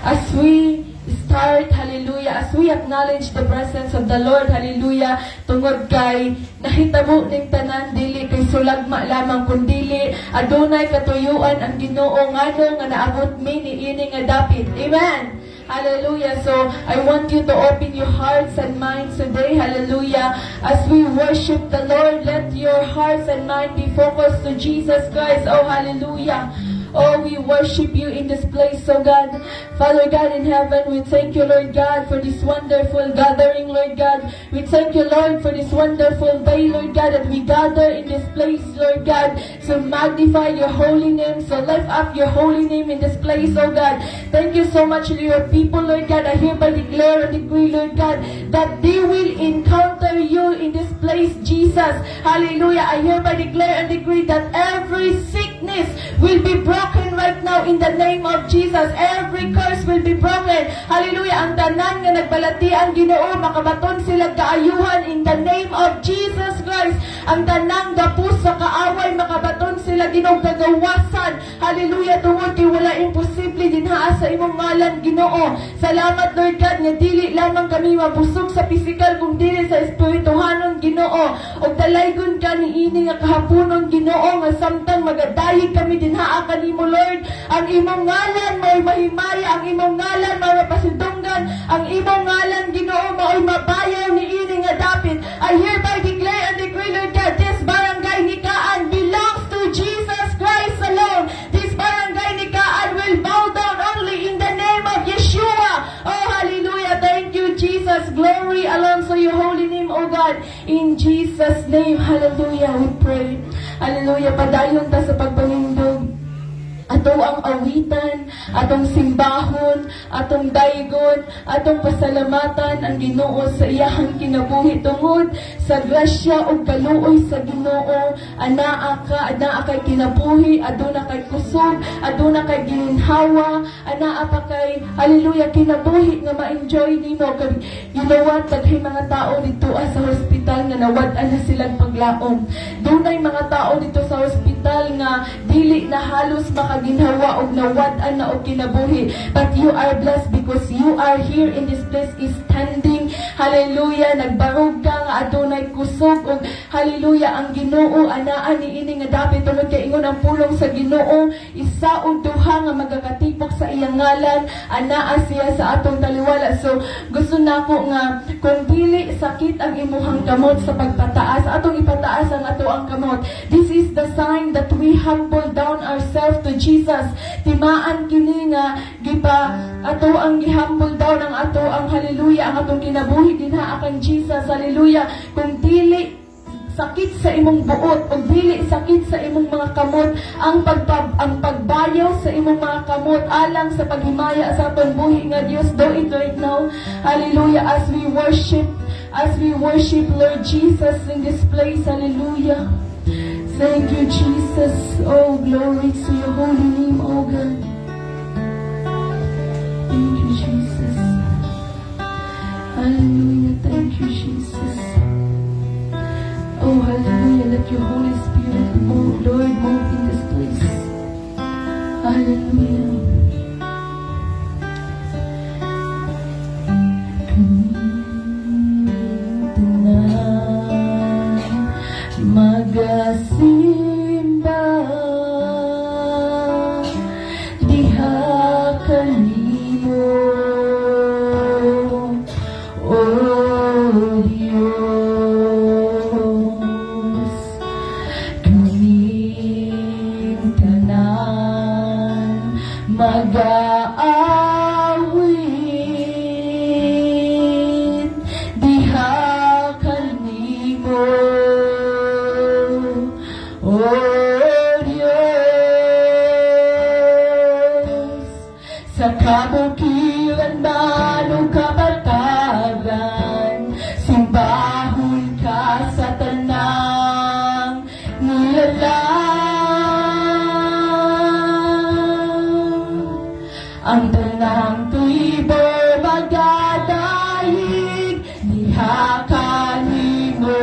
As we start, hallelujah, as we acknowledge the presence of the Lord, hallelujah, tungod kay nahitabo ning tanan dili kay sulagma lamang kundili adunay katuyuan ang Ginoo ngano nga naabot mi niini nga dapit. Amen. Hallelujah. So, I want you to open your hearts and minds today. Hallelujah. As we worship the Lord, let your hearts and mind be focused to Jesus Christ. Oh, hallelujah. Oh, we worship you in this place, oh God. Father God in heaven, we thank you, Lord God, for this wonderful gathering, Lord God. We thank you, Lord, for this wonderful day, Lord God, that we gather in this place, Lord God, to magnify your holy name, so lift up your holy name in this place, oh God. Thank you so much, your people, Lord God. I hereby declare and decree, Lord God, that they will encounter you in this place, Jesus. Hallelujah. I hereby declare and decree that every sickness will be broken right now in the name of Jesus. Every curse will be broken. Hallelujah. Ang tanan nga nagbalati ang Ginoo, makabaton sila kaayuhan in the name of Jesus Christ. Ang tanang gapus sa kaaway, makabaton sila Ginoo kagawasan. Hallelujah. Tungod kay wala imposible dinhaa sa imong ngalan, Ginoo. Salamat, Lord God, nga dili lamang kami mabusog sa physical kung dili sa espirituhanon, Ginoo. O dalaygon ka niini nga kahaponon, Ginoo, nga samtang magadayig kami dinhaa kanimo, Lord. Ang imong ngalan may mahimaya, ang imong ngalan may mapasidunggan, ang imong ngalan, Ginoo, may mabayaw niini nga dapit. I hereby declare and decree, Lord God, this barangay Nikaan belongs to Jesus Christ alone. This barangay Nikaan will bow down only in the name of Yeshua. Oh, hallelujah. Thank you, Jesus. Glory alone to your holy name, oh God. In Jesus' name, hallelujah, we pray. Hallelujah. Padayon ta sa pagpanindog. Ato ang awitan, atong simbahon, atong daygon, atong pasalamatan ang Ginoo sa iyahang kinabuhi tungod sa grasya o kaluoy sa Ginoo. Anaa kay kinabuhi, aduna kay kusog, aduna kay gininhawa, anaa pa kay hallelujah kinabuhi nga ma-enjoy nimo. You know what? Daghay mga tao dito sa hospital nga nawad-an na silang paglaom. Dunay mga tao dito sa hospital nga dili na halos ginhawa og nawad-an na og kinabuhi. But you are blessed because you are here in this place is standing. Hallelujah. Nagbarog ka nga adunay kusog og hallelujah ang Ginoo anaa niini nga dapit tungod kay ingon ang pulong sa Ginoo isa o duha nga magakatipok sa iyang ngalan anaa siya sa atong taliwala. So gusto nako nga kung dili sakit ang imuhang kamot sa pagpataas atong ipataas ang ato ang kamot. This is the sign that we humble down ourselves to Jesus. Timaan kini nga gipa ato ang gihumble down ang ato ang hallelujah ang atong kinabuhi dinha kang Jesus. Hallelujah. Kung dili sakit sa imong buot o dili sakit sa imong mga kamot ang pagbayaw sa imong mga kamot alang sa paghimaya sa atong buhi nga Dios. Do it right now. Hallelujah. As we worship Lord Jesus in this place. Hallelujah. Thank you, Jesus. Oh, glory to your holy name, oh God. Thank you, Jesus. Hallelujah. Thank you, Jesus. Oh, hallelujah. Let your Holy Spirit move, Lord, move in this place. Hallelujah. Magasimba diha kanimo, oh Dios, kaming tanan mag-aawit diha kanimo. Oh Diyos, sa kabukiran man o kabatagan, simbahon ka sa tanang nilalang. Ang tanang tuibo magadayig, diha kanimo.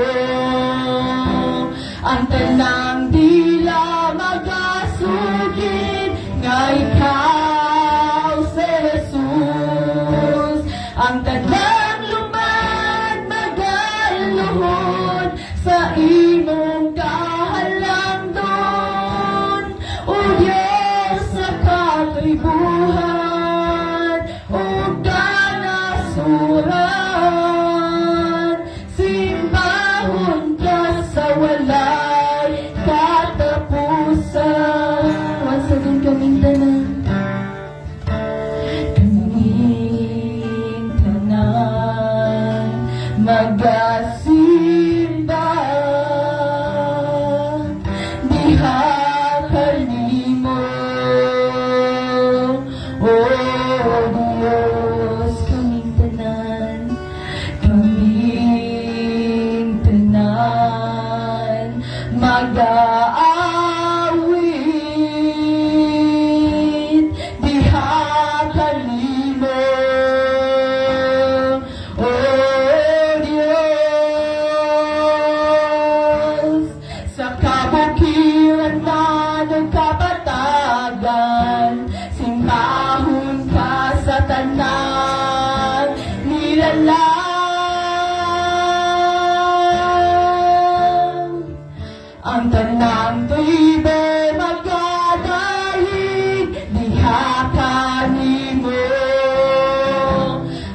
Ang tanang dila magasugid nga ikaw, ang tanang lumad magaluhod sa imong kahalangdon. O Diyos sa katuibuhan, o kanasuran, simbahon ka sa walay katapusan. Once again kaming tanan, kaming tanan, magasimba, diha kanimo, o Diyos, kaming tanan, kaming tanan, mag-aawit, diha kanimo, o Diyos, sa kabukiran na ng kapatagan, simbahon ka sa tanang nilalang. Ang tanang tuibo magkadahig, diha kanimo.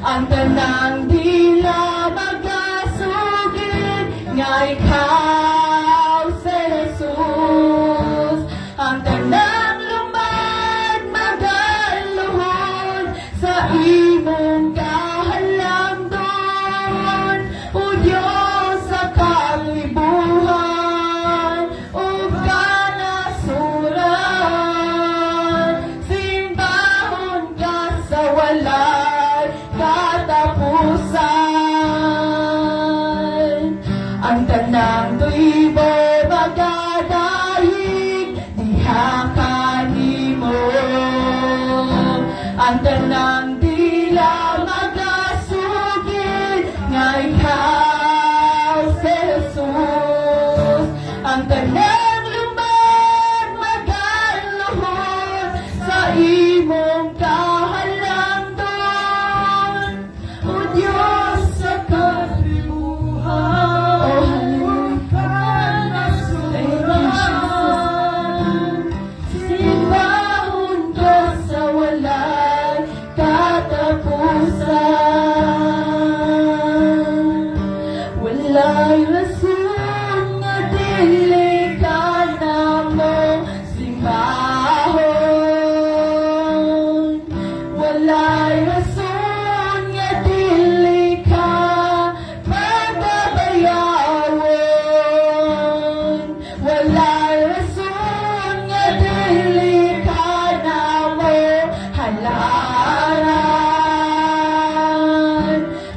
Ang tanang dila magasugid, nga ikaw si Jesus. Ang tanang lumad magaluhod sa imong kahalangdon. O Diyos sa kalibuhan, o kanasuran, simbahon ka sa walay katapusan. Ang tanang tuibo magdadahig, diha kanimo. Ang tanang dila magasugid, nga ikaw si Jesus. Ang tanang lumad magaluhod sa imong kahalangdon. O Diyos sa kalibuhan, o kanasuran, simbahon ka sa walay katapusan. Walay rason nga dili ka namo simbahon. Walay rason nga dili ka magabayawon. Walay rason nga dili ka namo halaran.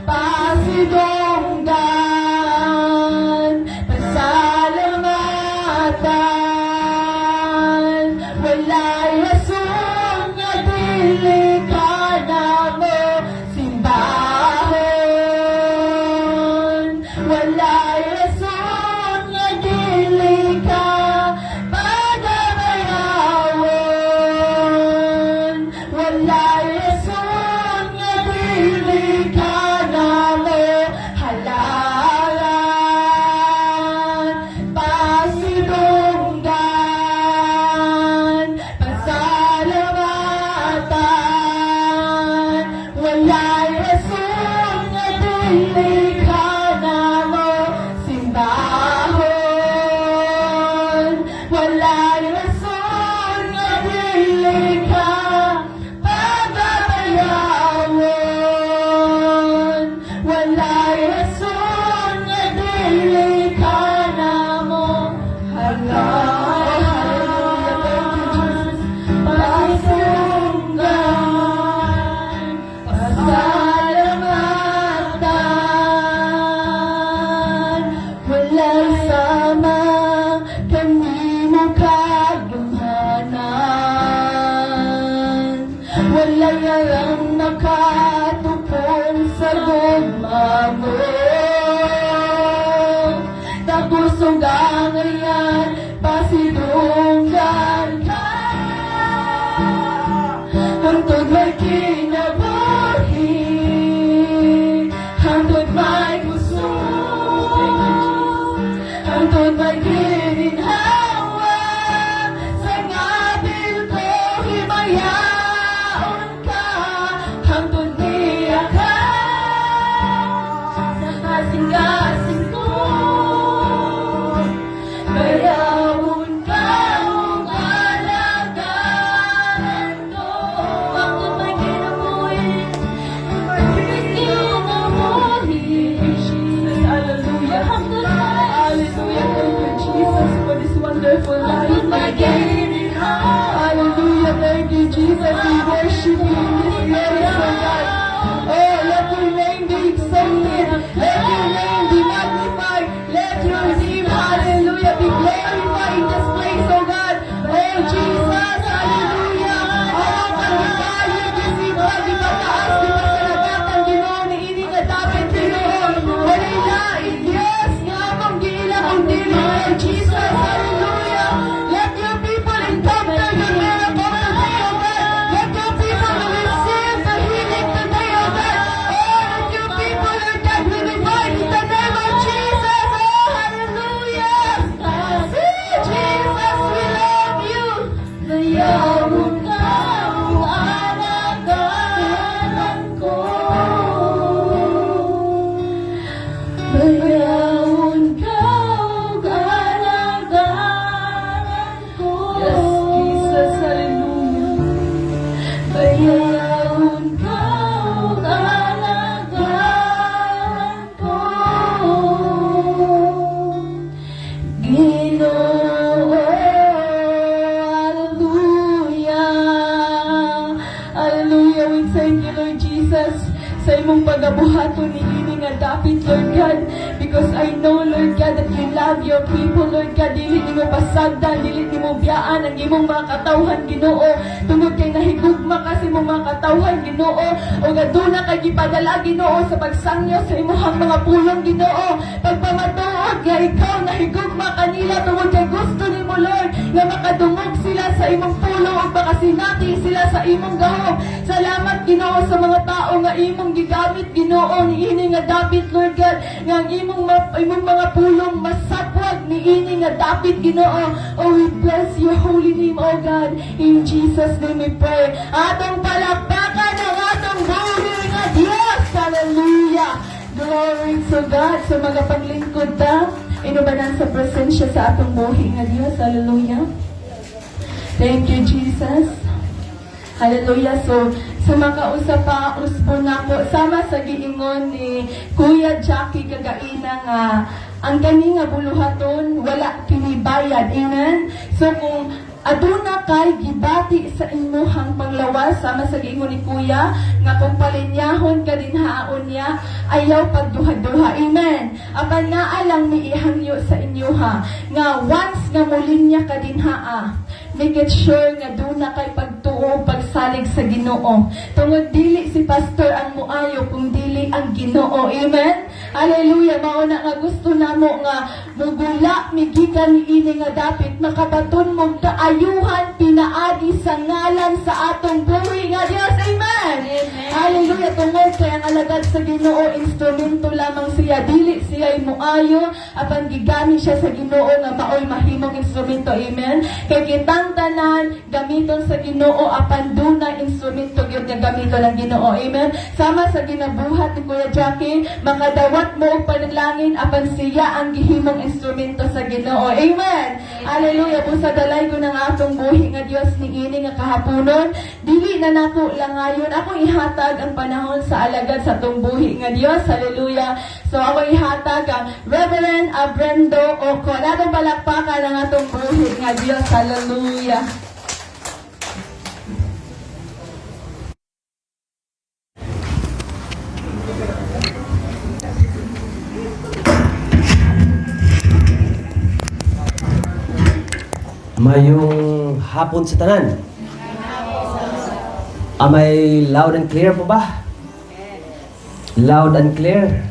Pasidonggan, pasalamatan, walay rason nga dili ka namo simbahon. Walay rason nga dili ka magabayawon. Walay rason nga dili ka namo halaran. Pasidonggan, pasalamatan, walay rason nga dili ka namo simbahon. Walay rason nga dili ka pagabayawon. Walay rason nga dili ka namo halaran. Pasidonggan, pasalamatan, walay sama kanimo kagamanan. Walay alam nakatupong sa gugma mo. Tapusong gangayan, pasidunggan ka. Hangtod may kinabuhi, thank you, Lord Jesus, sa imong pagabuhaton ni ini nga dapit, Lord God, because I know, Lord God, that you love your people, Lord God. Dili nimo pasagdan, dili nimo biyaan ang imong mga katawhan, Ginoo, tungod kay nahigugma kasi imong mga katawhan, Ginoo, o aduna kay gipadala, Ginoo, sa pagsangyo sa imong mga pulong, Ginoo, pagpamatuod nga ikaw nahigugma kanila tungod kay gusto nimo, Lord, nga makadungog sila sa imong pulong ug makasinati sila sa imong gahom. Salamat, Ginoo, sa mga tao nga imong gigamit, Ginoo, ni ini nga dapit, Lord God, nga ang imong mga pulong masapwag ni ini nga dapit, Ginoo. Oh, we bless your holy name, oh God. In Jesus' name we pray. Atong palakpakan ang atong buhay nga Diyos. Hallelujah. Glory to God. Sa mga paglingkod ta, inubanan sa presensya sa atong buhay nga Diyos. Hallelujah. Thank you, Jesus. Hallelujah. So, sa makausap pa, uspo na ko, sama sa giingon ni Kuya Jackie Kagaina nga, ang kani nga buluhaton, wala kinibayad. Amen? So, kung aduna kay gibati sa imuhang panglawas, sama sa giingon ni Kuya, nga kung palinyahon ka din haon niya, ayaw pagduha-duha. Amen? Apan naa lang ni ihangyo sa inyoha, nga once nga mulinya ka din haa, make it sure nga doon na kay pagtuo, pagsalig sa Ginoo. Tungod dili si pastor ang muayo, kung dili ang Ginoo. Amen? Hallelujah. Mauna nga gusto namo nga mugula, migikan ni ini nga dapit, makabaton mo kaayuhan, pinaagi sa ngalan sa atong buhay nga Dios. Amen? Amen. Hallelujah. Tungod kay ang alagad sa Ginoo, instrumento lamang siya. Dili siya muayo, apan gigani siya sa Ginoo nga maoy mahimong instrumento. Amen? Kay kitang tanan gamiton sa Ginoo, apan dunay instrumento gyud nga gamiton ng Ginoo. Amen. Sama sa ginabuhat ni Kuya Jackie, makadawat mo og panalangin, apan siya ang gihimong instrumento sa Ginoo. Amen. Hallelujah. Busa dalay ko ng atong buhi nga Dios ni ini nga kahaponon, dili na nako langayon ako ihatag ang panahon sa alagad sa atong buhi nga Dios. Hallelujah. So ako ihatag ang Reverend Abrendo Oco. Natong palakpakan ang atong buhi nga Dios. Hallelujah. Mayong hapon sa tanan. Am I loud and clear po ba? Loud and clear.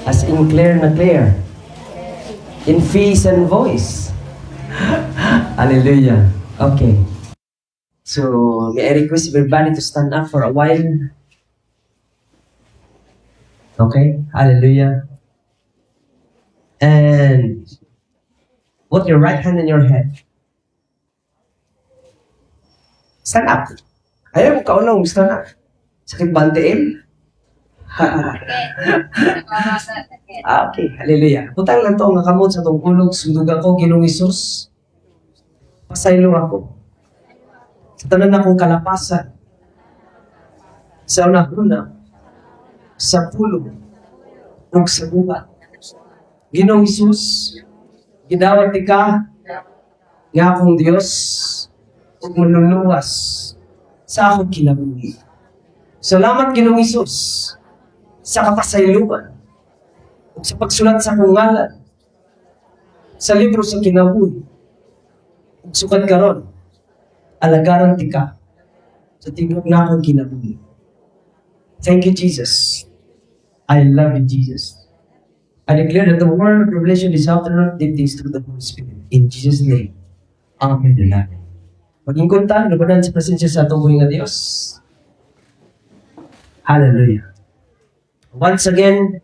As in clear na clear. In face and voice. Hallelujah. Okay. So, may I request everybody to stand up for a while. Okay. Hallelujah. And put your right hand in your head. Stand up. Ayaw mo kaunong, stand up. Sakit ba ang tiil? Okay, hallelujah. Putang lang to, nga kamot sa tong ulog, sundog ako, Ginoong Isus. Pasaylo ako. Sa tanan akong kalapasan. Sa unahuna, sa pulo, ug sa buhat. Ginoong Isus, gidawat ka, nga akong Diyos, ug manluluwas sa akong kinabuhi. Salamat, Ginoong Isus, sa kapasayloan ug sa pagsulat sa akong ngalan sa libro sa kinabuhi. Ug sukad karon, alagaran ti ka sa tingog na akong kinabuhi. Thank you, Jesus. I love you, Jesus. I declare that the word of revelation this afternoon did things through the Holy Spirit. In Jesus' name, Amen and Amen. Maging kunta, nabanan sa presensya sa atong buhay nga Diyos. Hallelujah. Once again,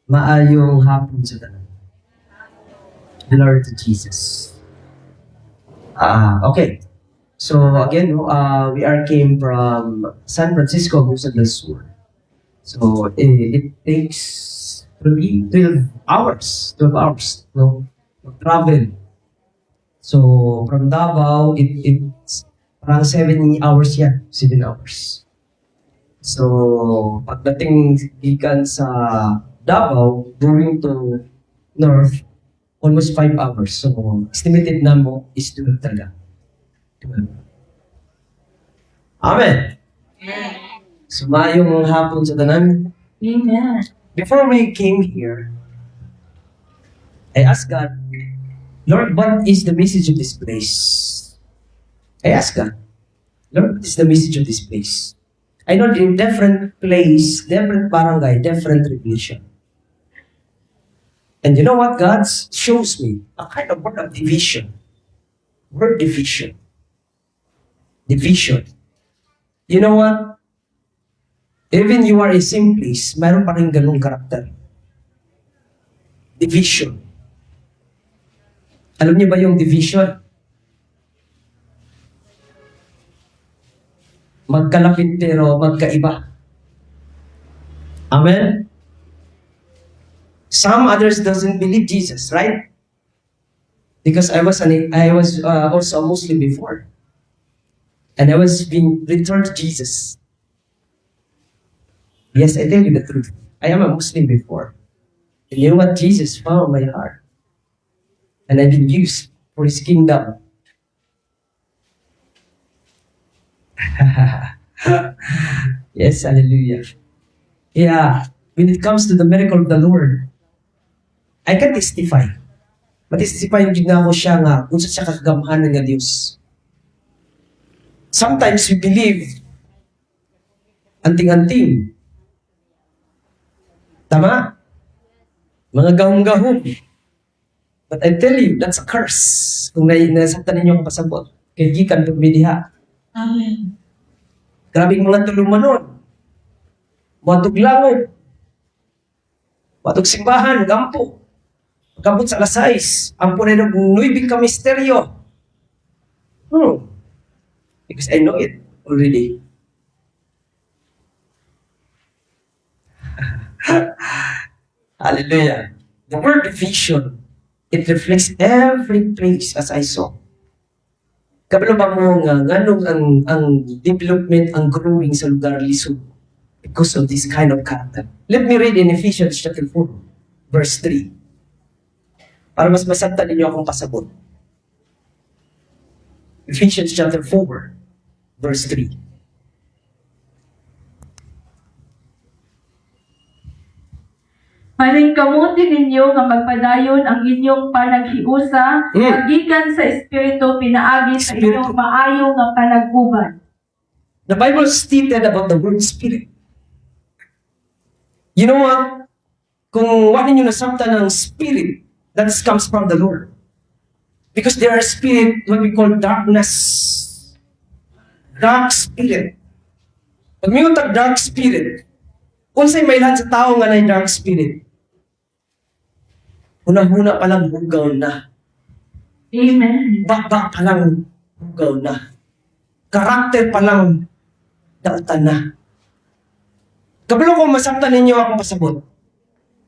maayong hapon sa tanan. Glory to Jesus. Okay. So again, we came from San Francisco, Busan del Sur. So it takes 12 hours, no, travel. So, from Davao, it's parang 7 hours yan. 7 hours. So, pagdating gikan sa Davao, going to North, almost 5 hours. So, estimated na mo is 12 talaga. 12. Amen! Sumayong mga hapon sa tanan. Amen. Before we came here, I asked God, Lord, what is the message of this place? I asked God, Lord, what is the message of this place? I know in different place, different barangay, different revelation. And you know what? God shows me a kind of word of division. Word division. Division. You know what? Even you are a same place, mayroon pa rin ganung karakter. Division. Alam niyo ba yung division? Magkalapit pero magkaiba. Amen? Some others doesn't believe Jesus, right? Because I was also a Muslim before. And I was being returned to Jesus. Yes, I tell you the truth. I am a Muslim before. And you know what? Jesus found my heart. And I've been used for His kingdom. Yes, hallelujah. Yeah, when it comes to the miracle of the Lord, I can testify. Matestify yung na ako siya nga kung sa siya kagamahan ng Diyos. Sometimes we believe anting-anting. Tama? Mga gahong-gahong. But I tell you, that's a curse. Kung nasaktan ninyo ang pasabot, kay gikan pagbidiha. Amen. Grabing mga tulumanon. Matug langog. Matug simbahan, gampo. Pagkabot sa alas 6, ang punay ng nuibig ka misteryo. Because I know it already. Hallelujah. The word vision, it reflects every place as I saw. Kabalo ba mo nga, nganong ang development, ang growing sa lugar lisod because of this kind of character. Let me read in Ephesians chapter 4, verse 3. Para mas masaktan ninyo akong pasabot. Ephesians chapter 4, verse 3. Maring kamuti ninyo nga magpadayon ang inyong panaghiusa, gikan sa Espiritu pinaagi sa inyong maayo nga panag-uban. The Bible stated about the word spirit. You know what? Kung wala ninyo nasaktan ng spirit, that comes from the Lord. Because there are spirit, what we call darkness. Dark spirit. Pag may utag dark spirit, unsay may lahat sa tao nga na dark spirit, unang-una pa lang bugaw na. Amen. Baba pa lang bugaw na. Karakter pa lang dautan na. Kabalo ko masaktan ninyo akong pasabot.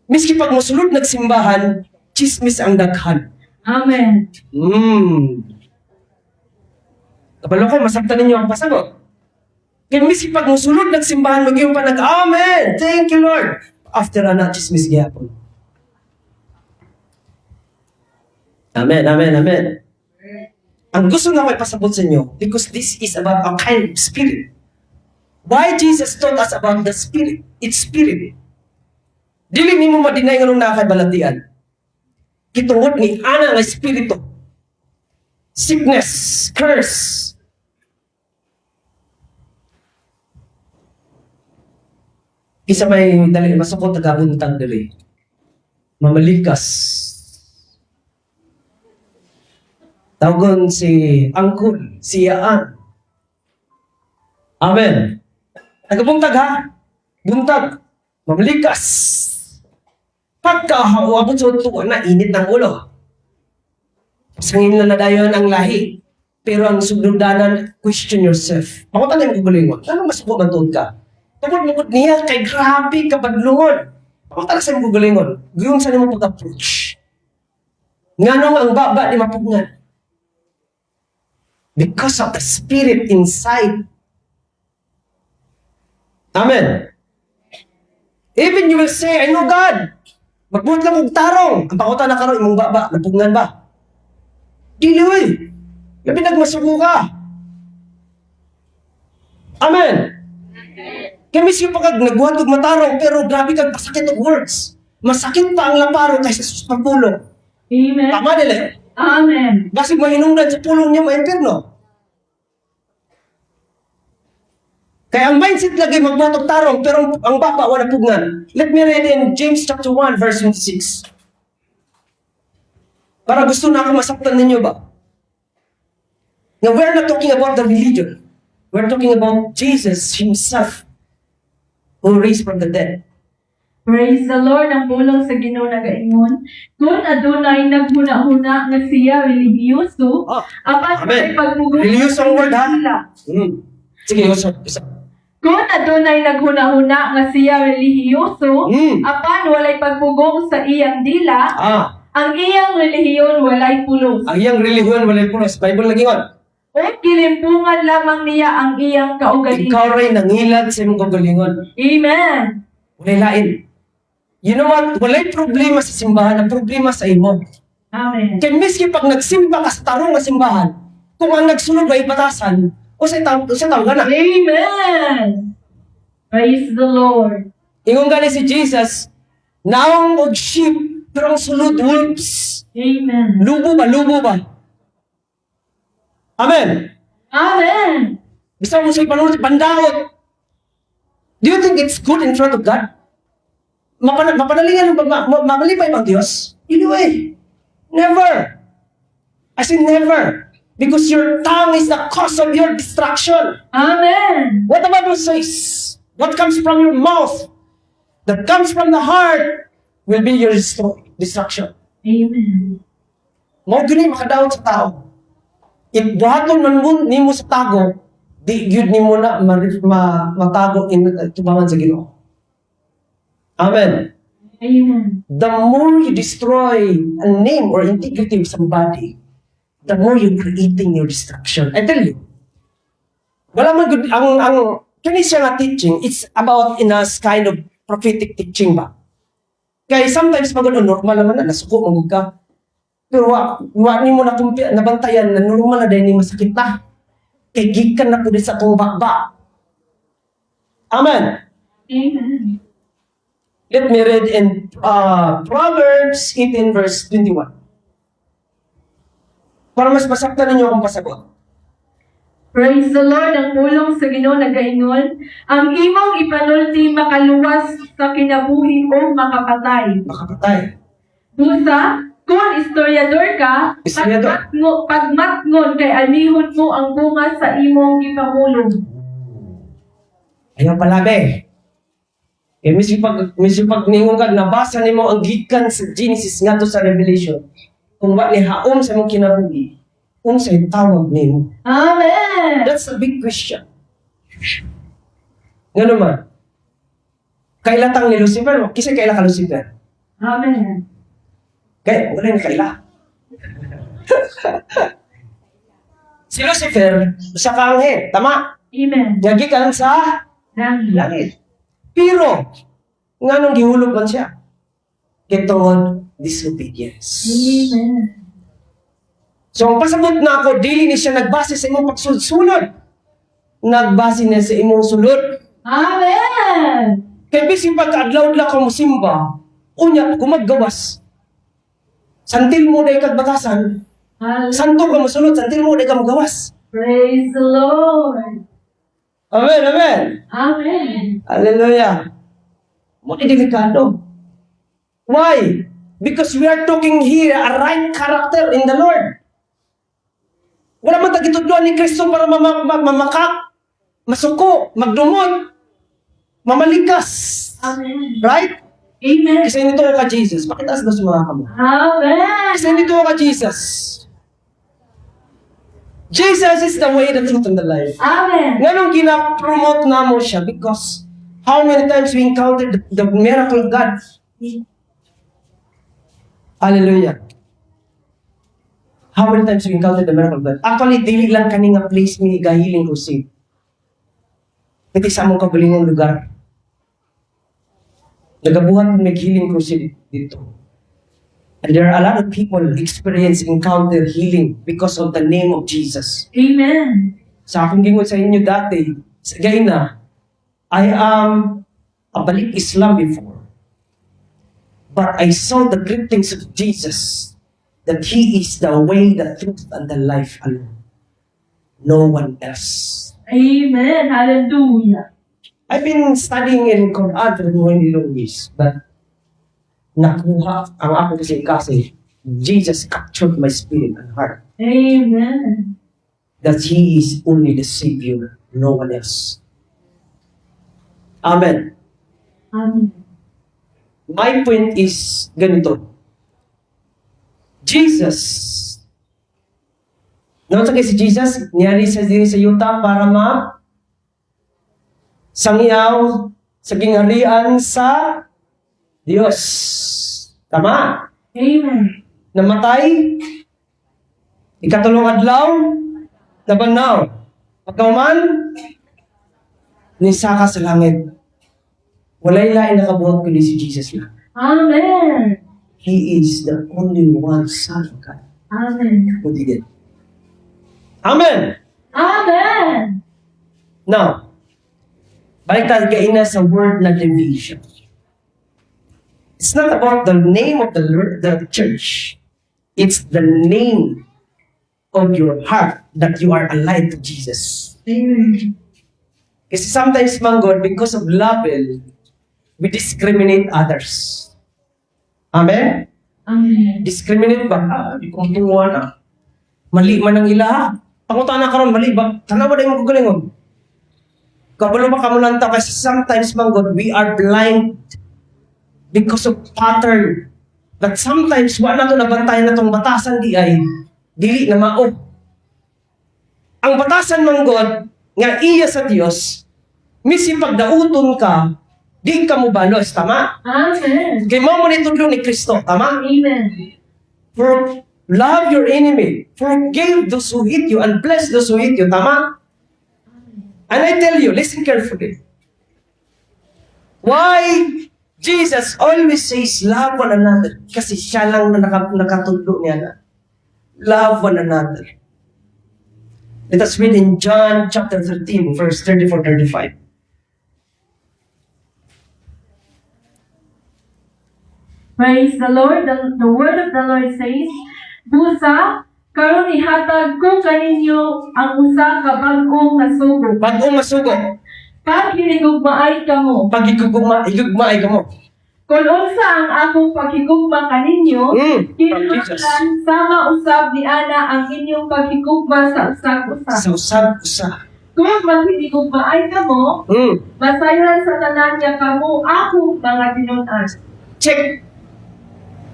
Miski pag musulod nagsimbahan, chismis ang daghan. Amen. Kabalo ko masaktan ninyo akong pasabot. Kaya miski pag musulod nagsimbahan, mag-iwan pa Amen! Thank you, Lord! After na chismis gihapon. Amen, amen, amen. Ang gusto nga ko ipasabot sa inyo, because this is about a kind of spirit. Why Jesus taught us about the spirit? It's spirit. Dili ni mo madinay nga nung nakaibalatian. Kitungod ni ana nga espiritu. Sickness, curse. Isa may dali masukot tagabuntang dili. Mamalikas. Tawagon si Angkol, si Yaan. Amen. Nagabuntag ha? Buntag. Mamalikas. Pagkahawabot sa tuwa na init ng ulo. Sangin na dayon ang lahi. Pero ang sugdudanan, question yourself. Ako tanay mo gulingon. Ano mas po matuod ka? Tungkol niya kay grabe kabadlungon. Ako tanay sa mo gulingon. Guyong sa mo pag-approach. Nganong ang baba ni mapugnan. Because of the spirit inside. Amen. Even you will say, I know God. Magbuhat lang kong tarong. Ang pangutan na karoon, imong baba, napugnan ba? Dili, wey. Labi nagmasuko ka. Amen. Kaya mismo pag nagbuhat og matarong, pero grabe kag pasakit og words. Masakit pa ang laparo kaysa sa pagpulong. Amen. Tama dili? Amen. Basig mahinungdan sa pulong niya ma-impirno. Kaya ang mindset lagi magbuhat og tarong, pero ang baba wala pugnan. Let me read in James chapter 1 verse 26. Para gusto na ako masaktan ninyo ba? Now, we're not talking about the religion. We're talking about Jesus Himself who raised from the dead. Praise the Lord, ang pulong sa Ginoo nagaingon. Kung adunay naghuna-huna nga siya relihiyoso, apan Amen. sa pagmugong Religious ang word, ha? sila. Sige, isa. Kung adunay naghuna-huna nga siya relihiyoso, Mm. apan walay pagpugong sa iyang dila, ang iyang relihiyon walay pulos. Ang iyang relihiyon walay pulos. Bible lagi on. O kilimpungan lamang niya ang iyang kaugalingon. Ikaw rin nangilad sa imong kagalingon. Amen. Walay lain. You know what? Walay problema sa simbahan. Ang problema sa imo. Amen. Kaya miski pag nagsimba ka sa tarong na simbahan, kung ang nagsunod ay batasan, o sa tao ka na. Amen. Praise the Lord. Ingon gani si Jesus, naong og sheep, pero ang sulod wolves. Amen. Lubo ba? Amen. Amen. Bisa mo sa'yo panunod, pandawot. Do you think it's good in front of God? Mapanalingan mo ba? Mamalipay bang Diyos? Anyway, never. As in never. Because your tongue is the cause of your destruction. Amen. What the Bible says, what comes from your mouth, that comes from the heart, will be your destruction. Amen. Mao gani makadaot sa tao. If buhaton man mo nimo sa tago, di gyud nimo na matago in tubangan sa Ginoo. Amen. Amen. The more you destroy a name or integrity of somebody, the more you're creating your destruction. I tell you. Wala man good ang kani siya nga teaching, it's about in a kind of prophetic teaching ba. Kaya sometimes pag normal naman na nasuko magug ka. Pero wa nimo na nabantayan na normal na dahil ni masakit na. Kay gikan na pud sa atong bakba. Amen. Amen. Let me read in Proverbs 18 verse 21. Para mas masaktan ninyo akong pasagot. Praise the Lord, ang pulong sa Ginoo nagaingon, ang imong ipanulti makaluwas sa kinabuhi o makapatay. Makapatay. Busa, kung istoryador ka, Istoryador. pagmatngon kay anihon mo ang bunga sa imong ipamulong. Ayaw palabi. Eh, mismo pag ningon ka, nabasa nimo ang gikan sa Genesis nga to sa Revelation. Kung wa ni haom sa imong kinabuhi, unsay tawag nimo? Amen. That's a big question. Nga naman, kailatang ni Lucifer, kisa kaila ka Lucifer? Amen. Kaya, wala na kaila. Si Lucifer, sa kaanghe, tama? Amen. Yagi ka sa Langit. langit. Pero, nga nung gihulog man siya, kitungod disobedience. Amen. So, ang pasabot na ako, dili ni siya nagbase sa imong pagsunod. Nagbase niya sa imong sulod. Amen. Kaya bising pagka-adlaw ka mo simba, unya, gumaggawas. Santil mo na ikagbatasan, santo ka mo sulod, santil mo na ikagawas. Praise the Lord. Amen, amen. Amen. Hallelujah. Muna delikado. Why? Because we are talking here a right character in the Lord. Wala man tagitudloan ni Kristo para mamakak, masuko, magdumot, mamalikas. Amen. Right? Amen. Kasi nito ka Jesus. Bakit as na sumaka mo? Amen. Kasi nito ka Jesus. Jesus is the way, the truth, and the life. Amen. Ganun gina-promote na mo siya because how many times we encountered the miracle of God? Hallelujah. How many times we encountered the miracle of God? Actually, dili lang kani nga place mi gahiling crusade. Iti sa among kabalingong lugar. Nagabuhat may healing crusade dito. And there are a lot of people encounter healing because of the name of Jesus. Amen. Sa akong gingon sa inyo dati, sa Gaina, I am a balik Islam before. But I saw the great things of Jesus, that He is the way, the truth, and the life alone. No one else. Amen. Hallelujah. I've been studying in Quran for many years, but nakuha ang ako kasi Jesus captured my spirit and heart. Amen. That He is only the Savior, no one else. Amen. Amen. My point is ganito. Jesus, naman si Jesus, niyari sa diri sa yuta para sangiyaw sa gingharian sa Diyos. Tama? Amen. Namatay, ikatulong adlaw, nabanaw. Pagkauman, nisaka sa langit. Walay lain nakabuhat kundi si Jesus lang. Amen. He is the only one Son of God. Amen. Who did it? Amen! Amen. Now, balik tayo kaina sa word na division. It's not about the name of the church. It's the name of your heart that you are allied to Jesus. Amen. Kasi sometimes, manggod, because of label, we discriminate others. Amen? Amen. Discriminate ba? Di ko matuwa na. Mali man ang ila. Pangutaan na karon mali ba? Tanawa na yung magalingon. Kabalo ba kamulanta kasi sometimes, manggod, we are blind because of pattern. But sometimes, wala na ito nabantayan na itong batasan di ay dili na mao. Ang batasan, manggod, nga iya sa Dios, misi pagdauton ka, di ka mo balos, tama? Amen. Kay mo ni tulong ni Kristo, tama? Amen. For love your enemy, forgive those who hate you, and bless those who hate you, tama? And I tell you, listen carefully. Why Jesus always says love one another? Kasi siya lang na nakatudlo niya na. Love one another. Let us read in John chapter 13, verse 34-35. Praise the Lord. The word of the Lord says, Busa, karon ihatag ko kaninyo ang usa ka bag-ong nasugo. Bagong masugo, Pag hinigugmaay kamo, pag igugmaay ka mo. kung unsa ang akong paghigugma kaninyo, kinahanglan sama usab ni ana ang inyong paghigugma sa usag-usa. Sa usag-usa. Kung maghinigugmaay kamo, masayan sa tanan niya kamo ako mga tinunan. Check.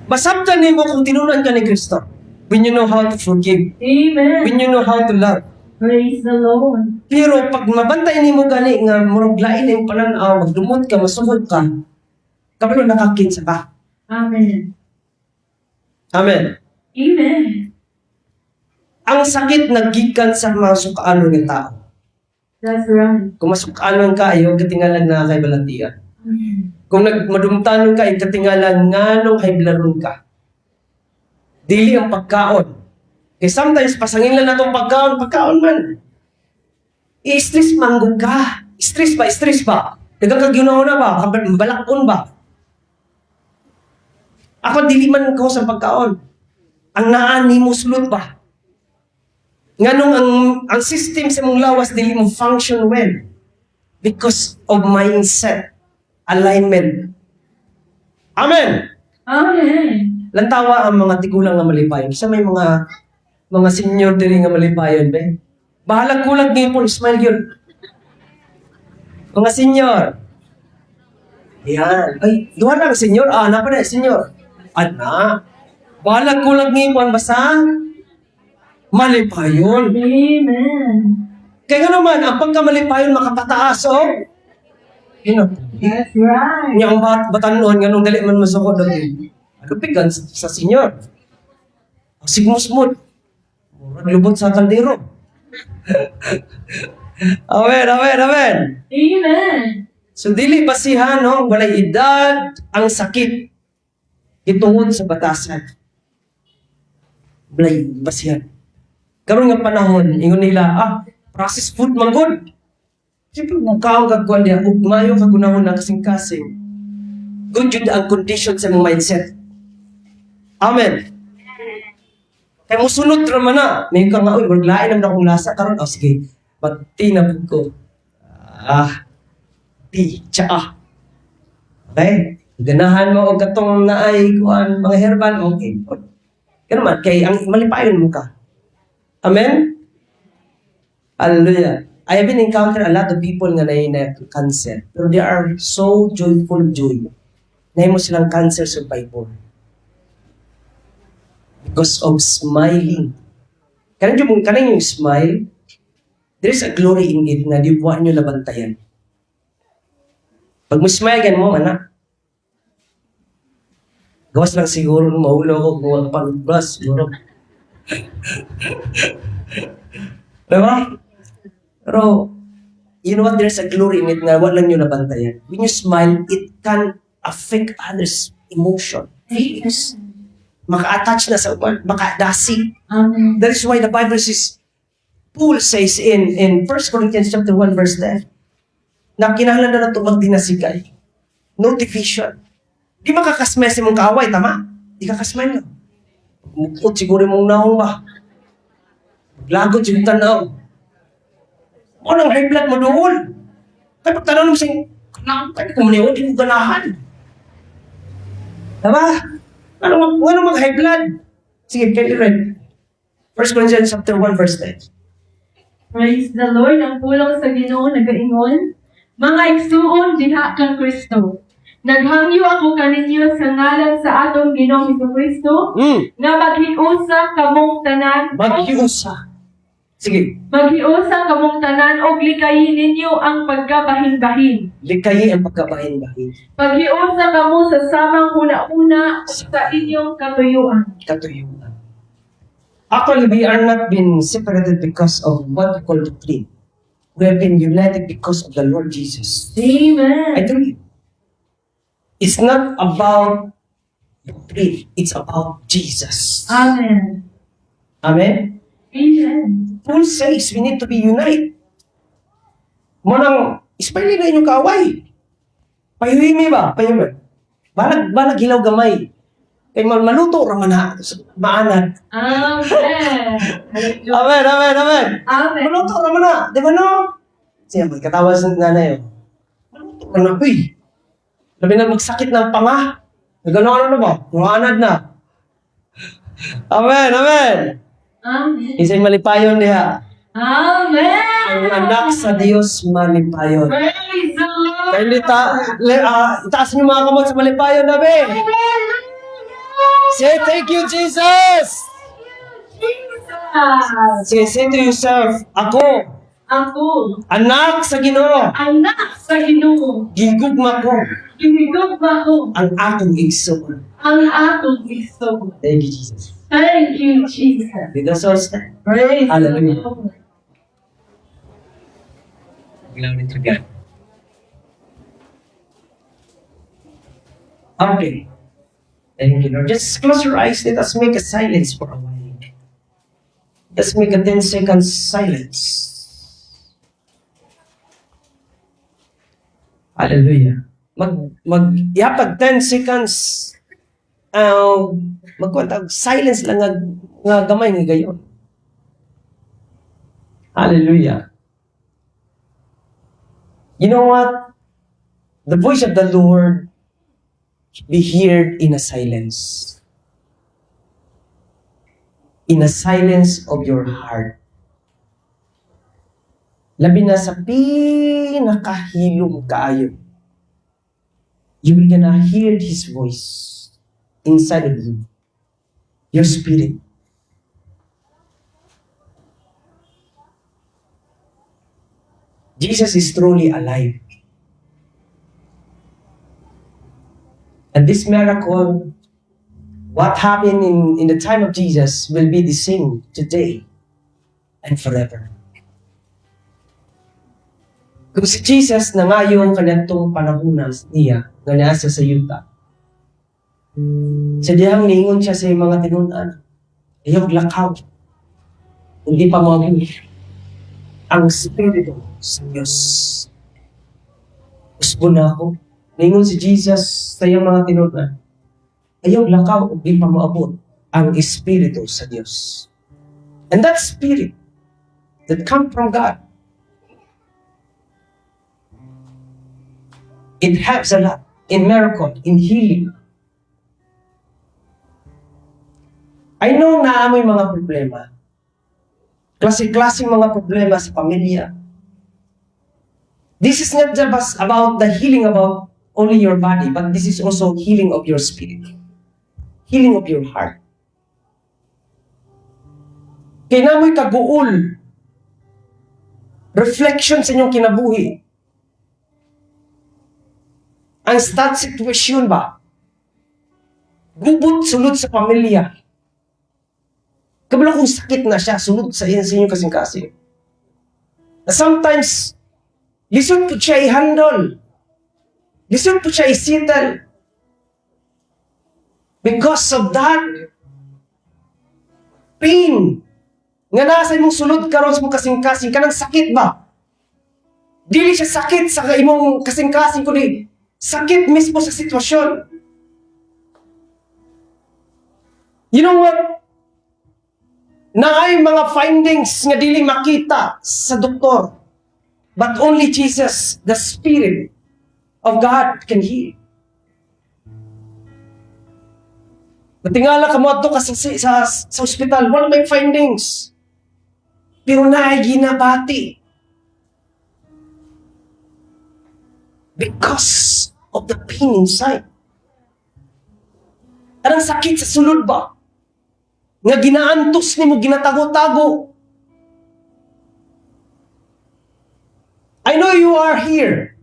Masabtan nimo kung tinunan ka ni Kristo. When you know how to forgive. Amen. When you know how to love. Praise the Lord. Pero pag mabantay nimo gani nga murag lain ang pananaw, magdumot ka, masugod ka, kabalo nakakinsa ka. Amen. Amen. Amen. Ang sakit naggikan sa mga sukaanon ng tao. That's right. Kung masukaanon ka, ayaw katingalan na kay balatian. Amen. Kung madumtanon ka, ayaw katingalan nga nung haiblaron ka. Dili ang pagkaon. Kaya sometimes, pasangin lang na itong pagkaon man. I-stress manggod ka. Stress ba? Nagkakagyunaw na ba? Balakon ba? Ako, dili man ko sa pagkaon. Ang naani mo sulod ba? Nga nung ang system sa mong lawas, dili mo function well. Because of mindset. Alignment. Amen! Amen. Lantawa ang mga tigulang nga malipayon. Sa may mga senior diri nga malipayon, be. Bahalag kulag ngayon po, smile yun. Mga senior. Yan. Ay, duha na ang senior. Ana pa na, senior. Ana. Bahalag kulag ngayon po, basta malipayon. Amen. Kaya nga naman, ang pagkamalipayon makapataas, oh. That's right. Niya ang batanon, nga nung dali man masukod doon. Lupigan sa senior. Sigmusmod. Lubot sa kaldero. Amen. Amen. So, dili basihan, no? Walay edad ang sakit. Itungod sa batasan. Walay basihan. Karon nga panahon, ingon nila, processed food man good. Siyempre, mukaw kagwan niya, ugmayo kagunahon na kasing-kasing. Good yun ang condition sa mong mindset. Amen. Kaya musunod naman na. May ka nga, uy, maglain naman akong lasa karon. O sige, magtinabog ko. Tsa. Okay? Ganahan mo o katong naay kuan mga herbal, okay. Kaya naman, kay ang malipayon mo ka. Amen? Hallelujah. I have been encountered a lot of people nga na cancer. Pero they are so joyful joy. Nahin mo silang cancer survivor. Because of smiling. Kanang yung smile, there is a glory in it na di buwan nyo labantayan. Pag mo smile gan mo, anak, gawas lang siguro maulo ko kung pang-bus, siguro. Diba? Pero, you know what? There's a glory in it na wala lang nyo nabantayan. When you smile, it can affect others' emotion. Feelings. Maka-attach na sa uban, maka-dasi. That is why the Bible says, Paul says in 1 Corinthians chapter 1 verse 10, na kinahanglan na ito magdinasigay. No division. Di makakasmay sa mong kaaway, tama? Di kakasmay na. Mukod siguro mong naong ba? Lagot yung tanaw. O nang high blood mo doon. Kaya pag tanaw naman siyang, kaya kung maniwag, di mo ganahan. Tama? Ano mag-high blood? Sige, can you read? 1 Corinthians chapter 1 verse 10. Praise the Lord, ang pulong sa Ginoo nagaingon. Mga igsuon diha kang Kristo. Naghangyo ako kaninyo sa ngalan sa atong Ginoong Kristo na maghiusa kamong tanan. Maghiusa. Sige. Maghiusa kamong tanan og likayin ninyo ang pagkabahin-bahin. Likayi ang pagkabahin-bahin. Paghiusa kamo sa samang una-una sa inyong katuyuan. Katuyuan. Actually, we are not been separated because of what we call doctrine. We have been united because of the Lord Jesus. Amen. I tell you, it's not about doctrine. It's about Jesus. Amen. Amen? Amen. Paul says we need to be united. Manang, ispaili na inyong kaaway. Payuhimi ba? Payuhimi. Balag hilaw gamay. Kay maluto raman ha. Maanad. Amen. Amen, amen, amen. Amen. Maluto raman na. Di ba no? Siya, magkatawa sa nanay. Maluto raman na. Uy. Labi na magsakit ng panga. Nagano na ba? Maanad na. Amen, amen. Amen. Isa'y malipayon niya. Amen. Ang anak sa Diyos malipayon. Praise the Lord. Kaya itaas niyo mga kamot sa malipayon namin. Say, thank you, Jesus! Jesus. Say to yourself, ako, anak sa Ginoo, anak sa Ginoo, gigugma ko ginigugma ko ang akong igsoon. ang akong gusto. Thank you, Jesus. Thank you, Jesus. Dito sa stand. Praise the Hallelujah. Lord. Glory to God. Okay. Thank you, Lord. Just close your eyes. Let us make a silence for a while. Let's make a 10-second silence. Hallelujah. Yapag 10 seconds. Magkwantag silence lang nga gamay nga gayon. Hallelujah. You know what? The voice of the Lord be heard in a silence. In a silence of your heart. Labi na sa pinakahilom kaayo. You will gonna hear His voice inside of you. Your spirit. Jesus is truly alive. And this miracle, what happened in the time of Jesus will be the same today and forever. Kung si Jesus na ngayong kanatong panahunas niya, nga nasa sa yuta, sa diyang ningon siya sa mga tinunan, ayog lakaw, hindi pa mabuhi. ang Espiritu sa Diyos. Usbo na ako. Ningon si Jesus sa iyang mga tinunan. Ayaw lakaw o di pa maabot ang Espiritu sa Diyos. And that Spirit that come from God, it helps a lot in miracle, in healing. I know na amoy mga problema. Klase-klaseng mga problema sa pamilya. This is not just about the healing about only your body, but this is also healing of your spirit. Healing of your heart. Kaya namoy kaguol. Reflection sa inyong kinabuhi. Ang stat situation ba? Gubot sulod sa pamilya. Kabalo kung sakit na siya, sulod sa inyong kasing-kasing. Sometimes, lisod po siya i-handle. Lisod po siya i-settle. Because of that pain, nga nasa imong sulod karon sa imong kasing-kasing, kanang sakit ba? Dili siya sakit sa imong kasing-kasing, kundi sakit mismo sa sitwasyon. You know what? Naay mga findings nga dili makita sa doktor. But only Jesus, the Spirit of God, can heal. Natingala ka mo ato ka sa ospital, wala may findings. Pero naay ginabati. Because of the pain inside. Anong sakit sa sulod ba? Nga ginaantos ni mo, ginatago-tago. I know you are here.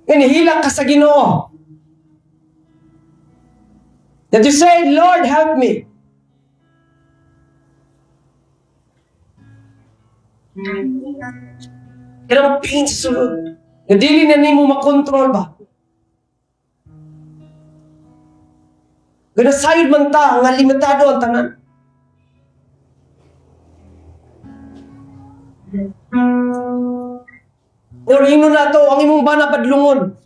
Inihila ka sa Ginoo. That you say, Lord, help me. Kailang pain sa sulod. Nga dili na nimo makontrol ba? Ganasayod man ta, nga limitado ang tanan. Or ino na to ang imong bana badlungon.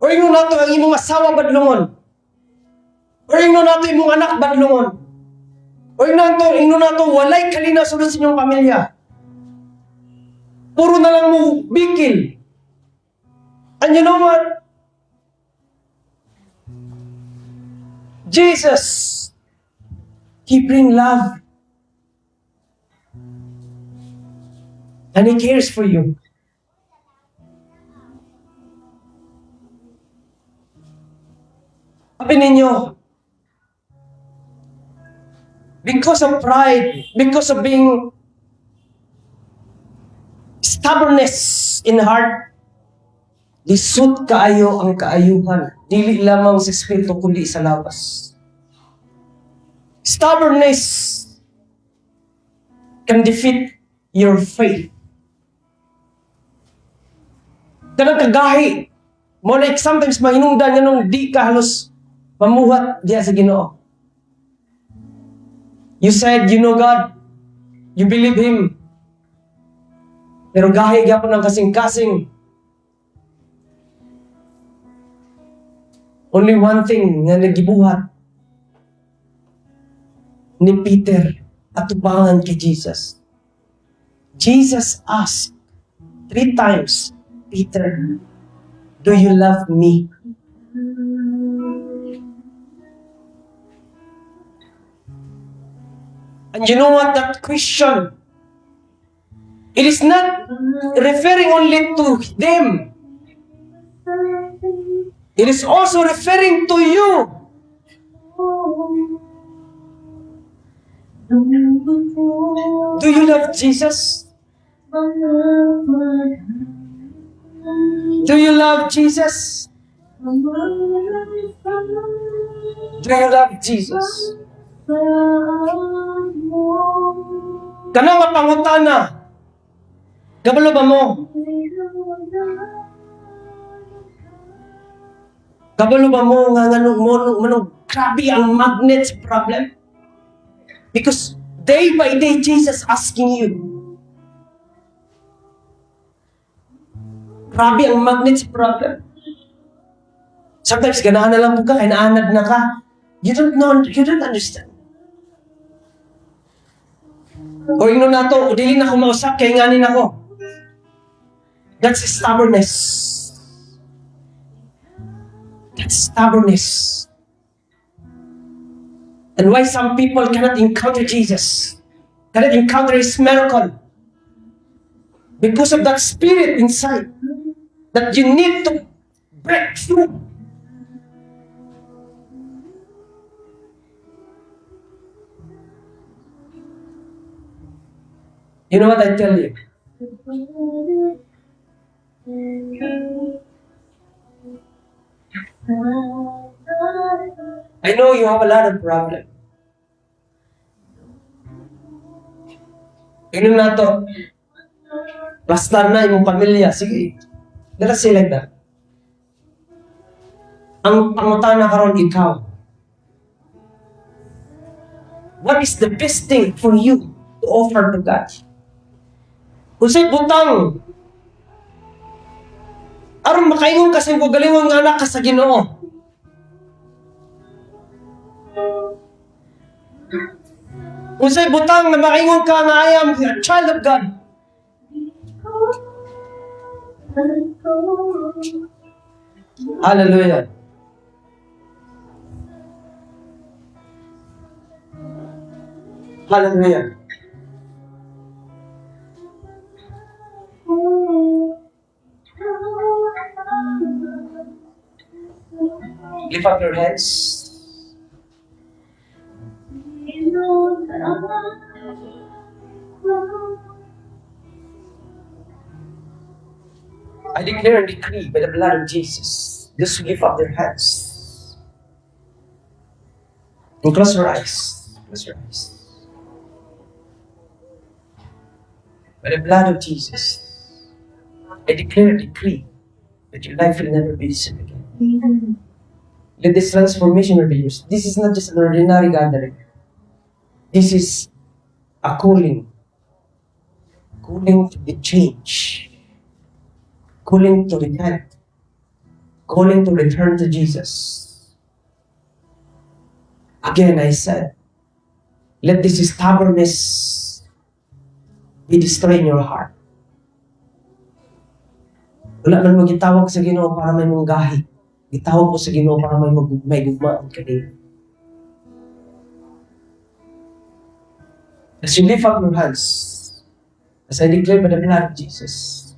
Or ino na to ang imong asawa badlungon. Or ino na to imong anak badlungon. Or ino na to walay kalinaw sulod sa inyong pamilya. Puro na lang mo bikil. And you know what? Jesus, He bring love. And He cares for you. Sabi ninyo, because of pride, because of being stubbornness in heart, lisod kaayo ang kaayuhan. Dili lamang sa espiritu, kundi sa lawas. Stubbornness can defeat your faith. Kanang kagahi, mo like sometimes mahinungdan nga nung di ka halos mamuhat diya sa Ginoo. You said, you know God, you believe Him. Pero gahi gyapon ang kasing-kasing. Only one thing nga nagibuhat ni Peter at tubangan kay Jesus. Jesus asked 3 times, Peter, do you love me? And you know what? That question, it is not referring only to them. It is also referring to you. Do you love Jesus? Do you love Jesus? Do you love Jesus? Kana nga pangutana. Kabalo ba mo? Kabalo ba mo nga grabe ang magnet sa problem? Because day by day, Jesus asking you, Grabe ang magnet sa problem. Sometimes, ganahan na lang po ka, kinaanad na ka. You don't know, you don't understand. O ino na to, o dili na ako mausap, kaya nganin ako. That's stubbornness. That's stubbornness. And why some people cannot encounter Jesus, cannot encounter His miracle, because of that spirit inside that you need to break through. You know what I tell you? I know you have a lot of problem. Inom na to. Basta na yung pamilya. Sige. Let us say like that. Ang pangutana karon ikaw. What is the best thing for you to offer to God? Kung sa'y butang, aron makaingon kasi ko galingon nga anak ka sa Ginoo. Kung sa'y butang na makaingon ka na I am a child of God. Hallelujah. Hallelujah. Lift up your hands. I declare and decree by the blood of Jesus, just lift up their hands. And close your eyes. Close your eyes. By the blood of Jesus, I declare and decree that your life will never be the same again. Let this transformation be yours. This is not just an ordinary gathering. This is a calling. Calling to be changed. Calling to repent. Calling to return to Jesus. Again, I said, let this stubbornness be destroyed in your heart. Wala man mo gitawag sa Ginoo para may munggahi. Gitawag mo sa Ginoo para may gugmaan ka din. As you lift up your hands, as I declare by the blood of Jesus,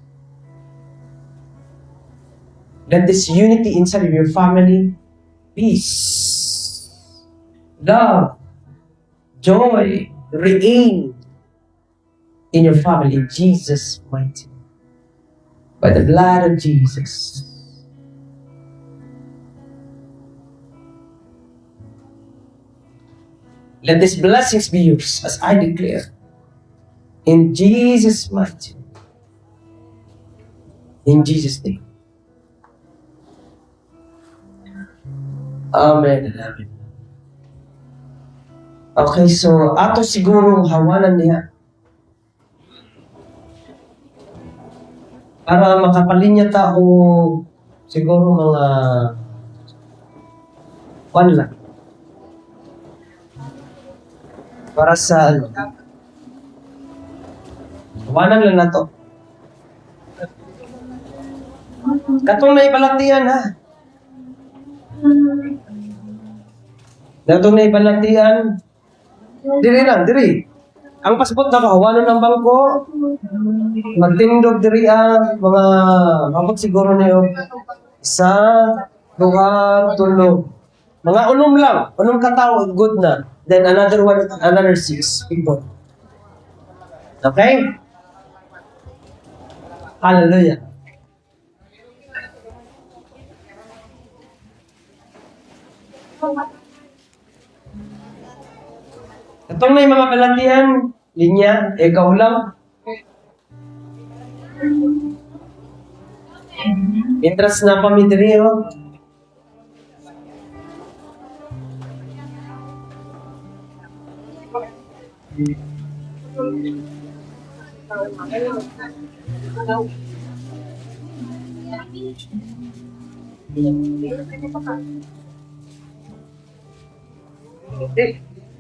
let this unity inside of your family, peace, love, joy, reign in your family in Jesus' mighty name. By the blood of Jesus. Let these blessings be yours as I declare. In Jesus' mighty name. In Jesus' name. Amen and amen. Okay, so ato siguro hawanan niya para makapalinya tao siguro mga one lang. Para sa hawanan lang na to. Katong na ibalaktian ha. Katong na ibalaktian. Diri lang, diri. Ang passport na kahawanan ng bangko, magtindog diri ang mga mabot siguro na yung isa, duha, tulo. Mga unom lang, unom katao, good na. Then another one, another 6 people. Okay? Hallelujah. Itong na yung mga kalatian, linya, ikaw lang. Mientras na pamidrio,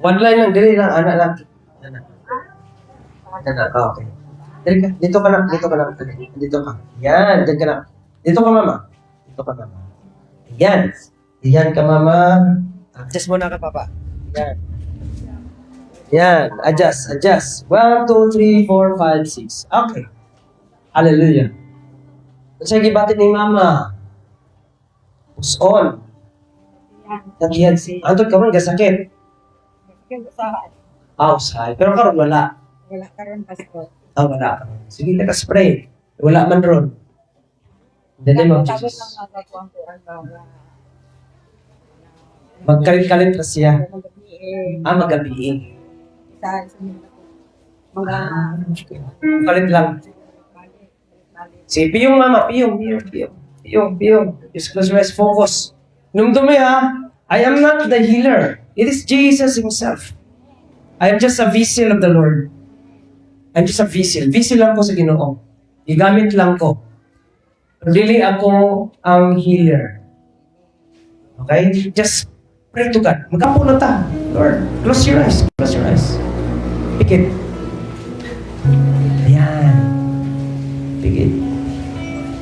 One line lang, dili lang, anak lang. Anak, okay. Dali ka, dito ka lang, dito ka lang. Dito ka. Yan, dyan ka lang. Dito ka, mama. Dito ka, mama. Yan. Yan ka, mama. Adjust muna ka, papa. Yan. Yan, adjust. 1, 2, 3, 4, 5, 6. Okay. Hallelujah. Sige, bakit ni mama? Push on. Yan. Antod ka man, gasakit. Usahay. Pero karon wala. Wala karon pastor. Wala. Sige, naka-spray. Wala man ron. In the name of Tapos Jesus. lang nagatuan ko ang bawa. Magkalit-kalit na siya. Magabi Magabi. sa mga Kalit lang. Sige, piyong mama. Piyong. Just close your eyes. Focus. Numdumi ha. I am not the healer. It is Jesus Himself. I am just a vessel of the Lord. I'm just a vessel. Vessel lang ko sa Ginoo. Igamit lang ko. Really ako ang healer. Okay? Just pray to God. Magkapo na ta. Lord, close your eyes. Close your eyes. Pikit. Ayan. Pikit.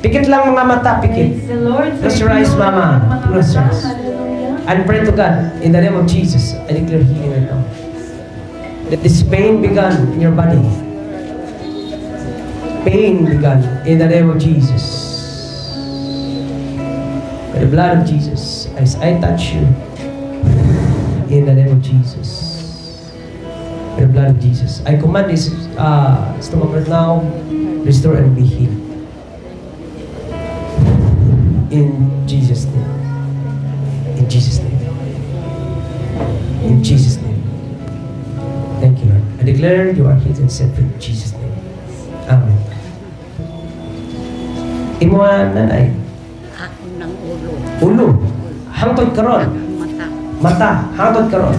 Pikit lang mga mata. Pikit. Praise the Lord. Close your eyes, mama. Close your eyes. Hallelujah. And pray to God. In the name of Jesus, I declare healing right now. Let this pain be gone in your body. Pain be gone in the name of Jesus. By the blood of Jesus, as I touch you, in the name of Jesus. By the blood of Jesus, I command this stomach right now, restore and be healed. In Jesus' name. In Jesus' name. In Jesus' name. Thank you, Lord. I declare you are healed and set free in Jesus' name. Amen. Imuha nanay. ako ng ulo. Ulo. Hangtod karon. Mata. Mata. Hangtod karon.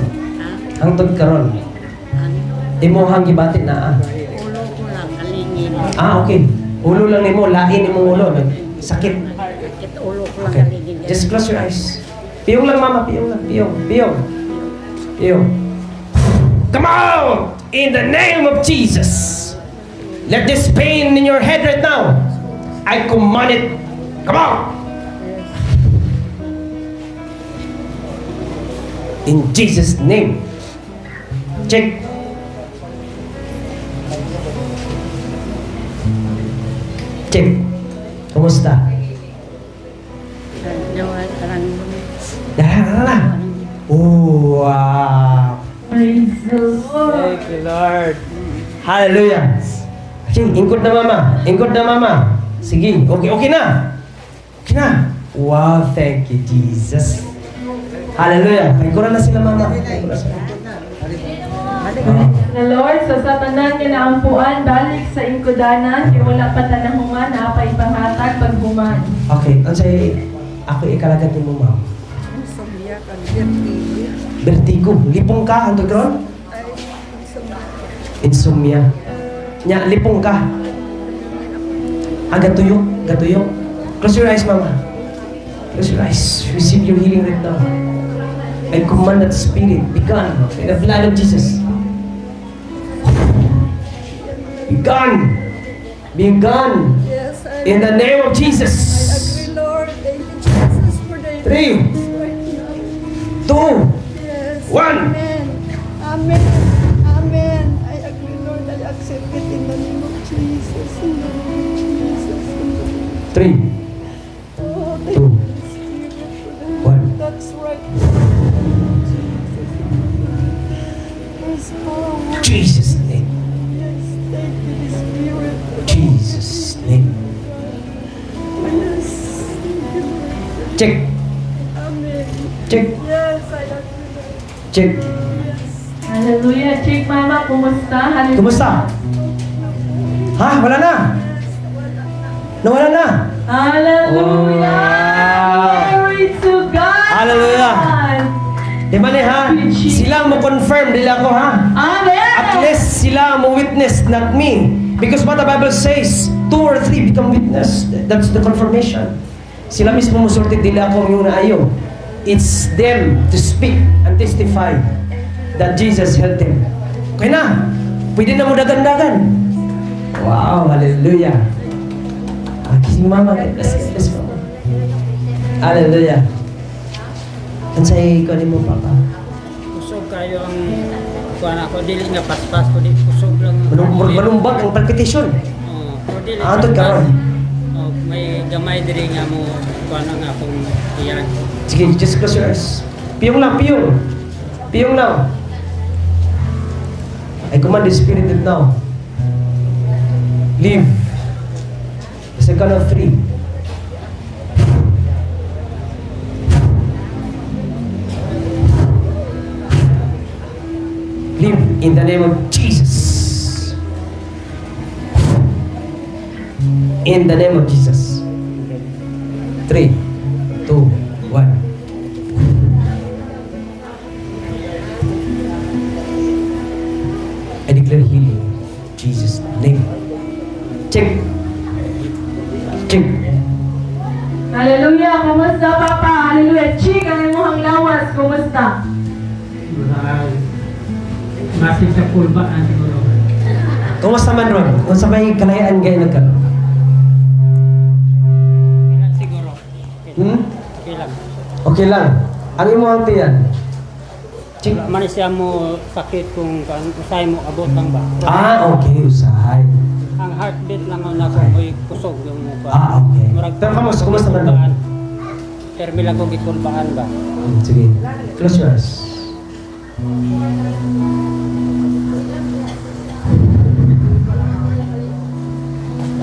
Hangtod karon. Imuhang gibatin na Ulo ko lang kalingin. Okay. Ulo lang nimo, lain imong ulo. Sakit. Sakit ulo ko lang Okay. kalingin. Just close your eyes. Piyong lang, mama. Piyong lang. Piyong. Come out! In the name of Jesus. Let this pain in your head right now, I command it. Come out! In Jesus' name. Check. Check. Kumusta? Dala. Oh, wow. Praise the Lord. Thank you, Lord. Hallelujah. Okay, ingkod na mama. Sige, okay na. Wow, thank you, Jesus. Hallelujah. Ingkoran na sila, mama. The Lord, so sa tanan nga naampuan, balik sa ingkudanan, kay wala pa tanahungan, naapay panghatag paghuman. Okay, ansay ako ikalagat mo, ma'am. Vertigo. Lipong ka, hanto gron? Insomnia. Nya, lipong ka. Gatuyok. Close your eyes, mama. Close your eyes. Receive your healing right now. I command that spirit, be gone in the blood of Jesus. Be gone. Yes, I In the name of Jesus. agree, Lord. Thank you, Jesus, for the 3, 2, Yes. 1. Amen. I agree, Lord. I accept it in the name of Jesus. In the name of Jesus. 3, Oh, thank 2, you, Spirit, for that. 1. That's right. There's power. Jesus' name. Yes, thank you, Spirit. Jesus' name. Yes. Check. Amen. Check. Yes, I agree, Lord. Check. Hallelujah. Check, mama, kumusta? Hallelujah. Kumusta? Ha? Wala na? Nawala na? Hallelujah. Wow. Glory to God. Hallelujah. Di ba ni ha? Sila mo confirm, dila ko ha? Amen. At least sila mo witness, not me. Because what the Bible says, 2 or 3 become witness. That's the confirmation. Sila mismo musulti dili ako yung naayo. It's them to speak and testify that Jesus helped them. Okay na. Pwede na mo dagan-dagan. Wow, hallelujah. Si Mama, bless Mama. Hallelujah. Ansay ko mo, Papa. Kusog kayo ang kuan ako dili nga paspas ko di kusog lang. Malumbag ang palpitation. Oh, dili. Antod karon. Oh, may gamay diri nga mo kuan ang akong iyan. Sige, just close your eyes. Piyong lang, piyong. Piyong lang. I command the spirit that now. Leave. Sa count of 3. Leave in the name of Jesus. In the name of Jesus. 3, 2, 1. I declare healing. In Jesus' name. Check. Check. Hallelujah! Kumusta, Papa? Hallelujah! Chik, ang imuhang lawas. Kumusta? Masig sa pulba ang siguro. Kumusta man ron? Kumusta may kalayaan kayo nagkaroon? Siguro. Okay lang. Okay lang. Ang imuhang tiyan. Check. Man siya mo sakit kung usay mo abot lang ba. Okay. Usahay. Ang heartbeat lang ang nako mo'y kusog yung mukha. Okay. Murag Pero kumusta man ron? Termi lang ko gikulbaan ba. Sige. Close your eyes.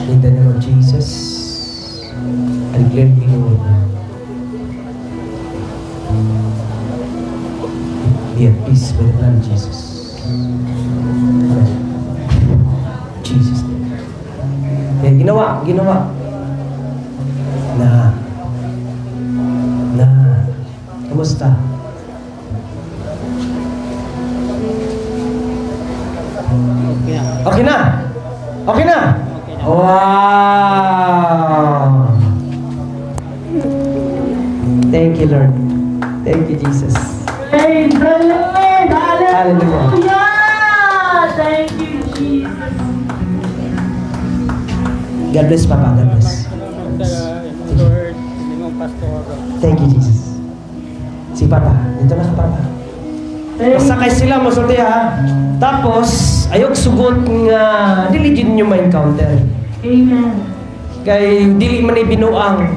In the name of Jesus, I declare healing. Be at peace with the blood of Jesus. Amen. Jesus. Ginawa. Na. Kumusta? Okay na. Okay na? Okay na? Okay na. Wow! Thank you, Lord. Thank you, Jesus. Praise the Lord! Hallelujah. Hallelujah! Thank you, Jesus. God bless, Papa. God bless. Lord, hindi mo pastor. Thank you, Jesus. Si Papa. Dito na ka, Papa. Masakay sila mo sulti ha. Tapos, ayok sugot nga dili jud nyo ma-encounter. Amen. Kay dili man binuang.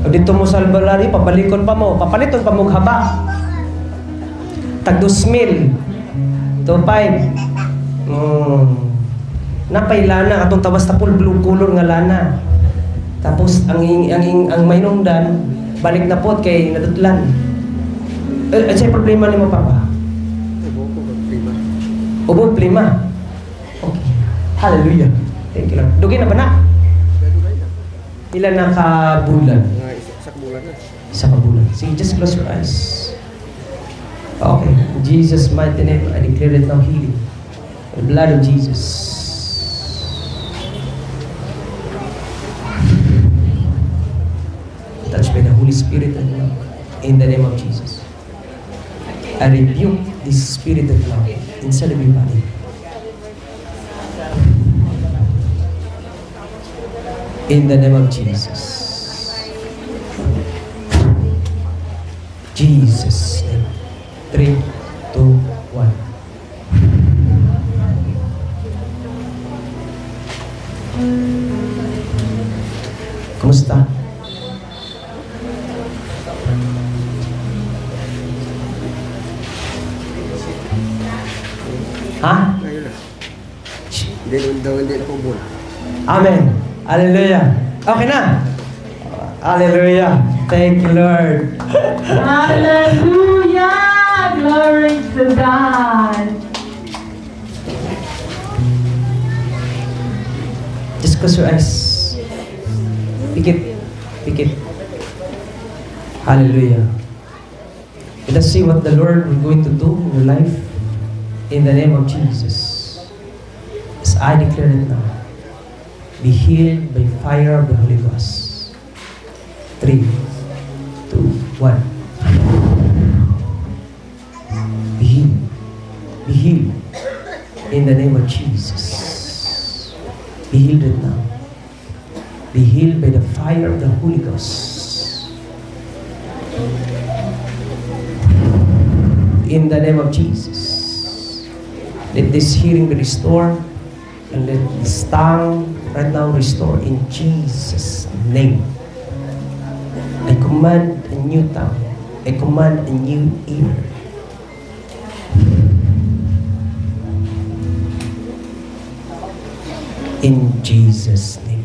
O dito mo sa albalari, pabalikon pa mo. Papaliton pa mo haba. Tag 2,000. To 5. Napay lana atong tawas tapol blue color nga lana. Tapos ang mainungdan balik na pod kay nadutlan. Sa'yo problema ni mo, Papa? Ubo, problema. Okay. Hallelujah. Thank you, Lord. Dugay na ba na? Ilan na kabulan? Isa kabulan. Sige, just close your eyes. Okay. In Jesus' mighty name, I declare it now healing. The blood of Jesus. Touched by the Holy Spirit and love. In the name of Jesus. I rebuke this spirit of love inside of your body. In the name of Jesus. Jesus' name. 3, 2, 1. Kumusta? Ha? Hindi na po buwan. Amen. Hallelujah. Okay na. Hallelujah. Thank you, Lord. Hallelujah! Glory to God. Just close your eyes. Pikit. Pikit. Hallelujah. Let us see what the Lord is going to do in your life. In the name of Jesus. As I declare it now. Be healed by fire of the Holy Ghost. 3, 2, 1. Be healed. Be healed. In the name of Jesus. Be healed right now. Be healed by the fire of the Holy Ghost. In the name of Jesus. Let this hearing be restored, and let this tongue right now restore in Jesus' name. I command a new tongue. I command a new ear. In Jesus' name.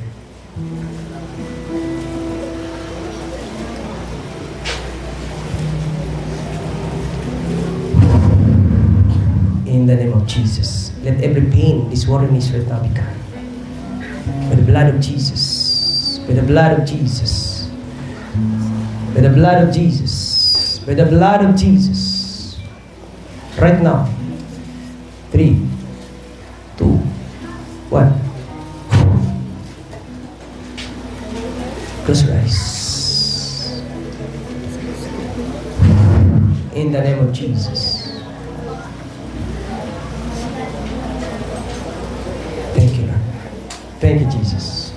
In the name of Jesus. Let every pain, this worriness right now be gone. By the blood of Jesus. By the blood of Jesus. By the blood of Jesus. By the blood of Jesus. Right now. 3, 2, 1. Close your eyes. In the name of Jesus. Thank you, Lord. Thank you, Jesus.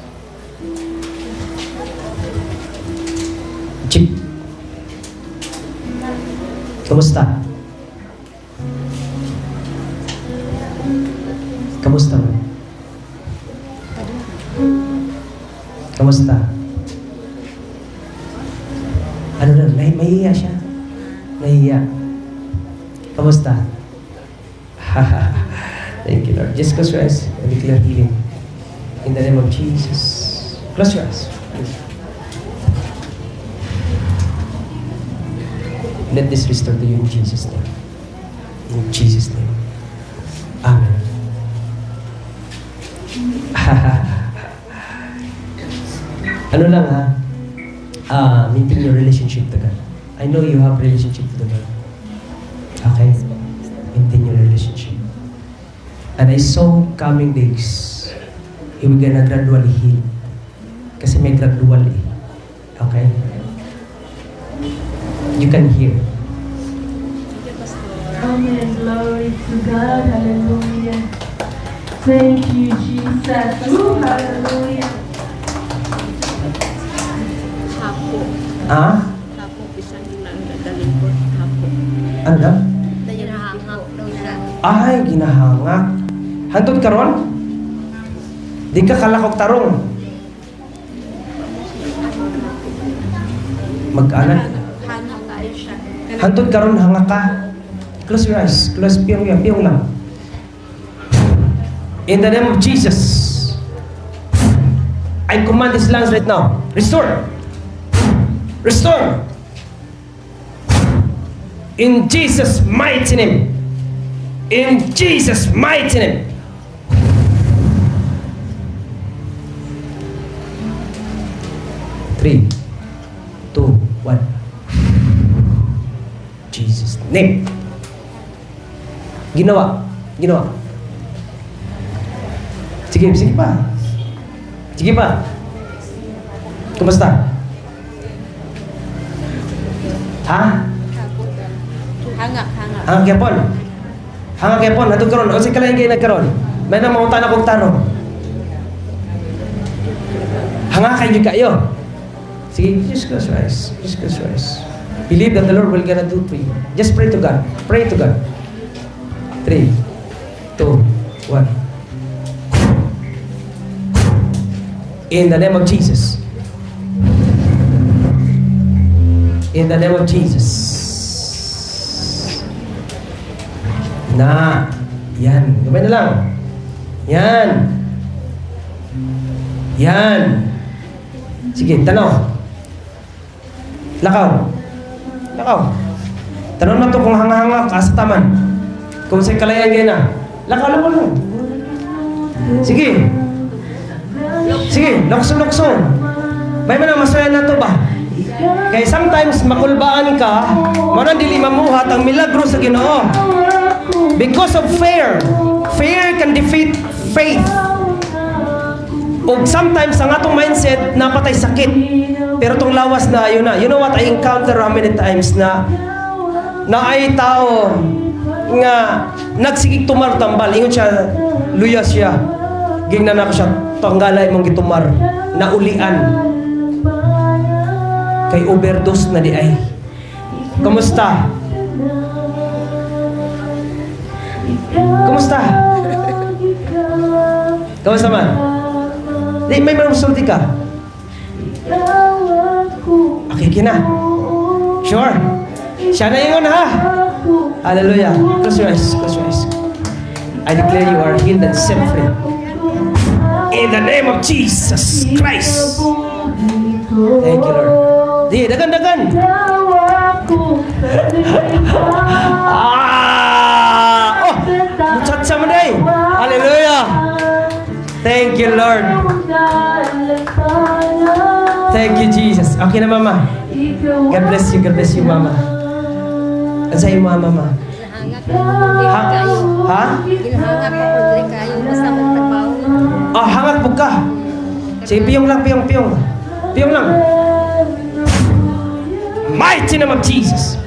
Chip. Kamusta? Kamusta mo? Kamusta? Ano na? Mahihiya siya. Nahihiya. Kamusta? Thank you, Lord. Just close your eyes and declare healing. In the name of Jesus. Close your eyes. Please. Let this restore to you in Jesus' name. In Jesus' name. Amen. Ano lang ha? Maintain your relationship to God. I know you have relationship to the Lord. Okay? Maintain your relationship. And I saw coming days, you will gonna gradually heal. Kasi may gradual eh. Okay? You can hear. Amen. Glory to God. Hallelujah. Thank you, Jesus. Ooh, hallelujah. Hapo. Ah? Hapo, bisan yung nagdadaling ko. Hapo. Ano daw? Dahil nahangap daw siya. Ay, ginahangak. Hantod karon? Di ka kalakok tarong. Mag-anak. Hangap tayo siya. Hantod karon hangak ka. Close your eyes. Close, piyong yan. Piyong lang. In the name of Jesus, I command these lungs right now. Restore. Restore. In Jesus' mighty name. In Jesus' mighty name. Three, 2, 1. Jesus' name. Ginawa. Ginawa. Sige, sige pa. Sige pa. Kumusta? Ha? Hapo. Hangap, hangap. Hangak yapon. Hangak yapon. Hatod karon. O sige kalahin kayo nagkaroon. May nang mauntan akong tanong. Hangak kayo kayo. Sige, just close your eyes. Just close your eyes. Believe that the Lord will gonna do for you. Just pray to God. Pray to God. 3, 2, 1. In the name of Jesus. In the name of Jesus. Na. Yan. Gawin na lang. Yan. Yan. Sige, tanong. Lakaw. Lakaw. Tanong na to kung hanga-hanga ka sa taman. Kung sa'y kalayan kayo na. Lakaw lang. Sige. Sige, lokson. May man ang masaya na to ba? Kaya sometimes makulbaan ka, manang dili mamuhat ang milagro sa Ginoo. Because of fear. Fear can defeat faith. O sometimes, ang atong mindset, napatay sakit. Pero tong lawas na, yun na. You know what I encounter how many times na ay tao nga nagsigig tumar tambal. Ingon siya, luya siya. Gingnan ako siya, tanggalay mong gitumar. Naulian. Kay overdose na di ay. Kumusta? Kumusta? Kumusta man? Di, may marusulti ka? Okay, kina. Sure? Siya na yun, ha? Hallelujah. Close your eyes. Close your eyes. I declare you are healed and set free. In the name of Jesus Christ. Thank you, Lord. Di, dagan. Oh! Mutsatsa mo day. Hallelujah. Thank you, Lord. Thank you, Jesus. Okay na, Mama. God bless you. God bless you, Mama. Ano sa'yo, Mama? Hangak kayo. Ha? Ginahangak ako dili kayo basta magtrabaho. Oh, hangak po ka. Sige, piyong lang. Piyong lang. Mighty name of Jesus.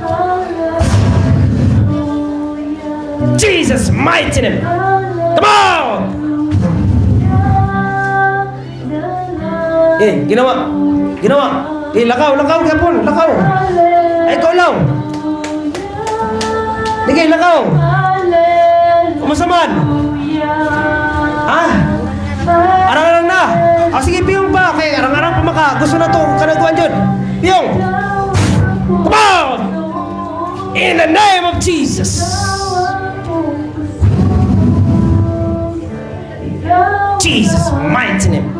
Jesus, mighty name. Come on! Ginawa. Lakaw kapon, lakaw. Ay, ikaw lang. Sige, lakaw. Kumusta man? Arang-arang na. Sige, piyong pa. Okay, arang-arang pa maka. Gusto na to, kanaguan dyan. Piyong. Come on! In the name of Jesus. Jesus, mighty name.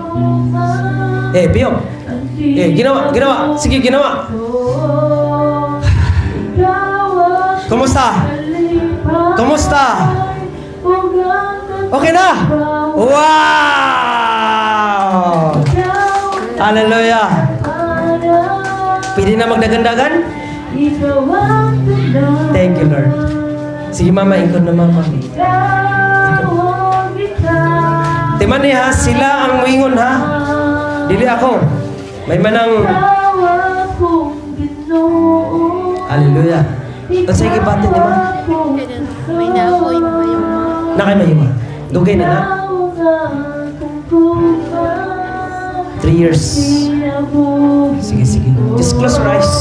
Piyong. Ginawa. Sige, ginawa. Kumusta? Okay na? Wow! Hallelujah! Pwede na magdagan-dagan? Thank you, Lord. Sige, Mama, ingkod na, Mama. Timan niya, sila ang wingon, ha? Dili ako. May manang... Hallelujah. O sige, batin niya, Ma. May naakoy mo yung mga Nakay mayuma. Dugay na na. 3 years. Sige. Just close your eyes.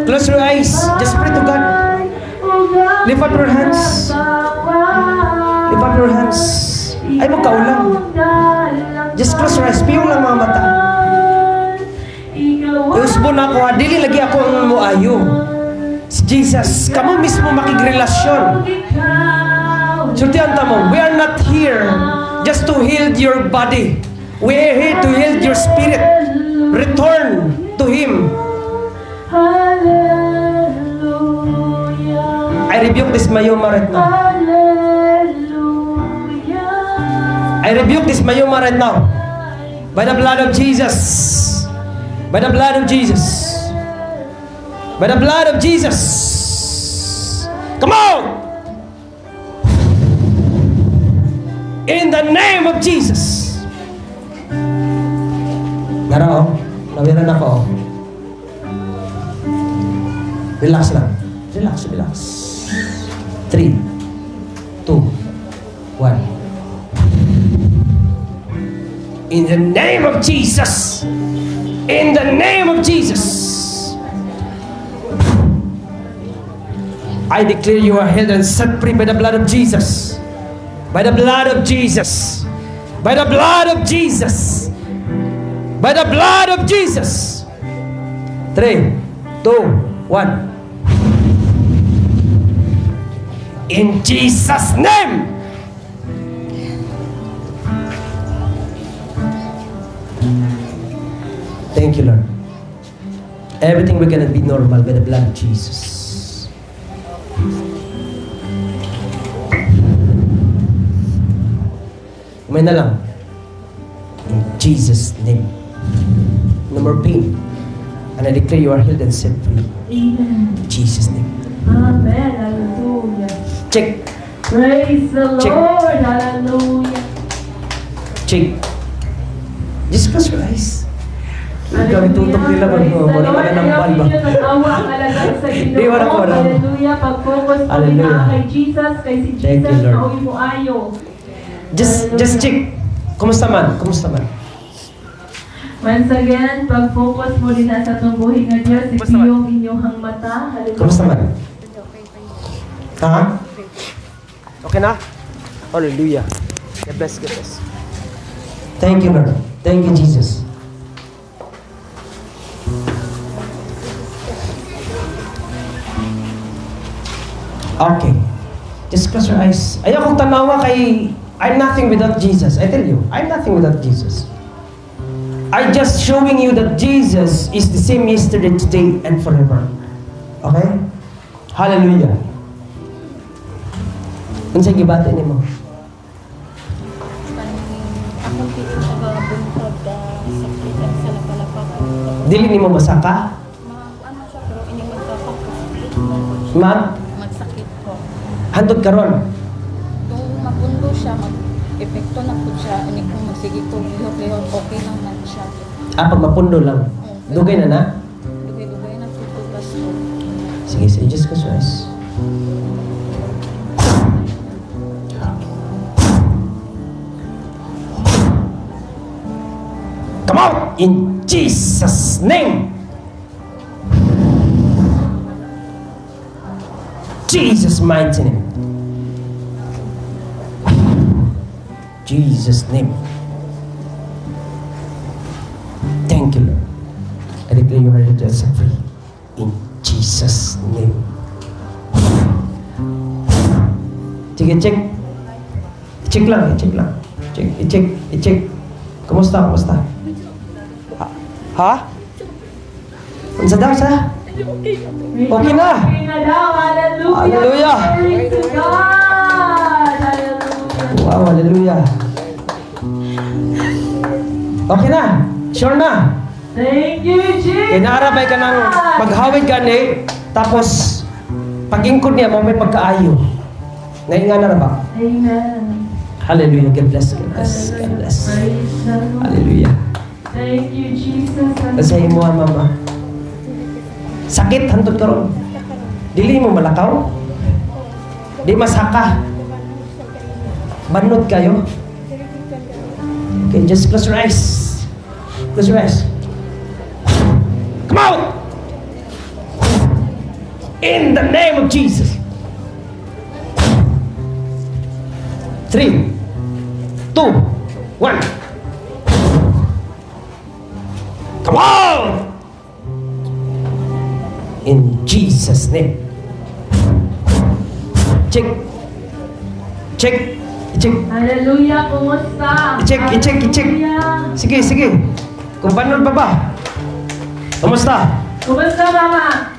Close your eyes. Just pray to God. Lift up your hands. Ay, magkaulang. Just close your eyes. Piyong lang mga mata. Usbo na ako, ha? Dili lagi ako ang muayo. Si Jesus, kamo mismo makigrelasyon. Sultihan mo, we are not here just to heal your body. We are here to heal your spirit. Return to Him. I rebuke this mayoma right now. I rebuke this mayoma right now. By the blood of Jesus. By the blood of Jesus. By the blood of Jesus. Come on! In the name of Jesus. Nara, nawiran ako. Relax lang. Relax. 3, 2, 1. In the name of Jesus. In the name of Jesus. I declare you are healed and set free by the blood of Jesus. By the blood of Jesus. By the blood of Jesus. By the blood of Jesus. 3, 2, 1. In Jesus' name. Thank you, Lord. Everything we're gonna be normal by the blood of Jesus. Umay na lang. In Jesus' name. No more pain. And I declare you are healed and set free. Amen. In Jesus' name. Amen. Hallelujah. Check. Praise the Check. Lord. Hallelujah. Check. Just close your eyes. Kami tutok nila mag wala ka ng balba. Di wala ko alam. Hallelujah. Pag-focus mo Hallelujah. na kay Jesus, kay si Thank you, Jesus, Lord. nauwi mo ayo. Just check. Kumusta man? Kumusta man? Once again, pag-focus mo din na sa tungbuhin ng Diyos, Kumusta man? ipiyong inyong mata. Hallelujah. Kumusta man? Ha? Okay na? Hallelujah. God bless, God bless. Thank you, Lord. Thank you, Jesus. Okay. Just close your eyes. Ayaw kong tanawa kay I'm nothing without Jesus. I tell you, I'm nothing without Jesus. I'm just showing you that Jesus is the same yesterday, today, and forever. Okay? Hallelujah. Unsay gibati nimo? Ako dito sa buntag sakit sa lapalapak. Dili nimo masaka? Ano siya pero ini magkakapos. Ma'am, Magsakit ko. handod karon. Kung mapundo siya, mag-epekto na po siya. Ini kung magsige ko, lihok-lihok, okay naman siya. Pag mapundo lang. Dugay na na? Dugay-dugay na po po pastor. Sige, sige, just close your eyes. Come out in Jesus' name. Jesus' mighty name. Jesus' name. Thank you, Lord. I declare you are just free. In Jesus' name. Sige, check. Check lang, check lang. Check, i-check, i-check. Kumusta, kumusta? Ha? Unsa daw sa? Okay na. Okay na daw. Hallelujah. Hallelujah. Glory to God. Hallelujah. Wow, hallelujah. Okay na. Sure na. Thank you, Jesus. Inaarabay ka ng maghawid gani, tapos pag-ingkod niya, mo may pagkaayo. Nainga na ba? Amen. Hallelujah. God bless, God bless, God bless. Praise the Lord. Hallelujah. Thank you, Jesus. Sa imo, mama. Sakit, hantod karon. Dili mo malakaw? Di masaka? Banod kayo? Okay, just close your eyes. Close your eyes. Come out! In the name of Jesus. 3, 2, 1. Come on! In Jesus' name. Check. Check. Check. Hallelujah. Kumusta? I-check, i-check, i-check. Hallelujah. Sige, sige. Kung paano pa ba? Kumusta? Kumusta, Mama?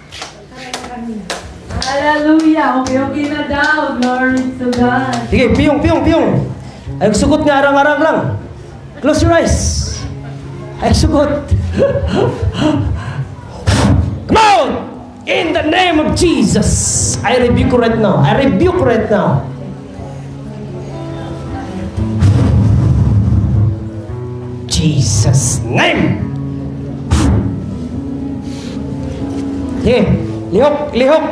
Hallelujah. Okay na daw. Glory to God. Sige, piyong, piyong, piyong. Ay, sugot nga arang-arang lang. Close your eyes. Ay, sugot. Come out! In the name of Jesus. I rebuke right now. I rebuke right now. Jesus' name. Sige, lihok, lihok.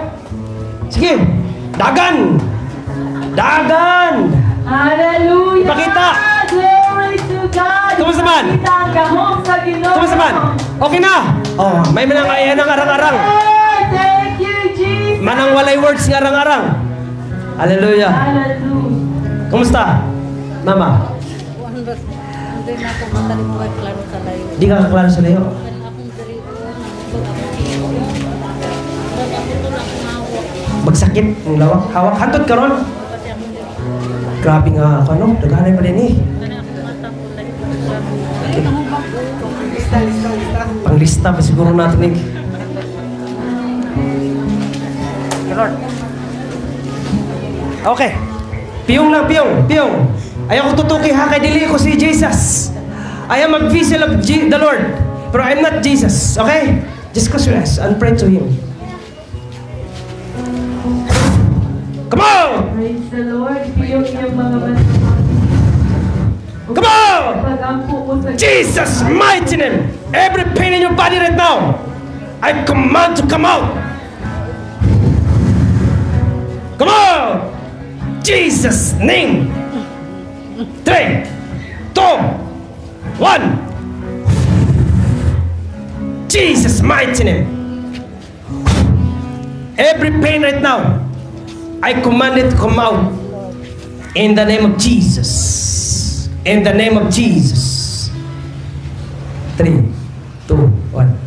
Sige, dagan. Dagan. Hallelujah. Ipakita. Glory to God. Kumusta man? Ipakita ang gahom sa Ginoo. Kumusta man? Okay na? Oh, may manang ayan ng arang-arang. Lord, thank you, Jesus. Manang walay words ng arang-arang. Hallelujah. Hallelujah. Kumusta? Mama, Hindi na ako matalimugan klaro sa layo. di ka kaklaro sa layo. Kaya akong dirigo, nangulog ako tiyo. Ba't ako ito lang kumawak. Magsakit ang lawak. Hawak. Hantod ka ron. Pati akong dirigo. Grabe nga ako, no? Daganay pa din eh. Kaya akong mata ko like Panglista pa siguro natin eh. Okay. Piyong lang, piyong. Piyong. Ayaw ko tutuki ha, kay dili ko si Jesus. I am a vessel of the Lord. Pero I'm not Jesus. Okay? Just close your eyes and pray to Him. Come on! Praise the Lord. Ipiyong iyong mga mata. Come on! out! Pagampo mo sa Jesus' mighty name. Every pain in your body right now, I command to come out. Come on! Jesus' name. 3, 2, 1. Jesus' mighty name. Every pain right now, I command it to come out. In the name of Jesus. In the name of Jesus. 3, 2, 1.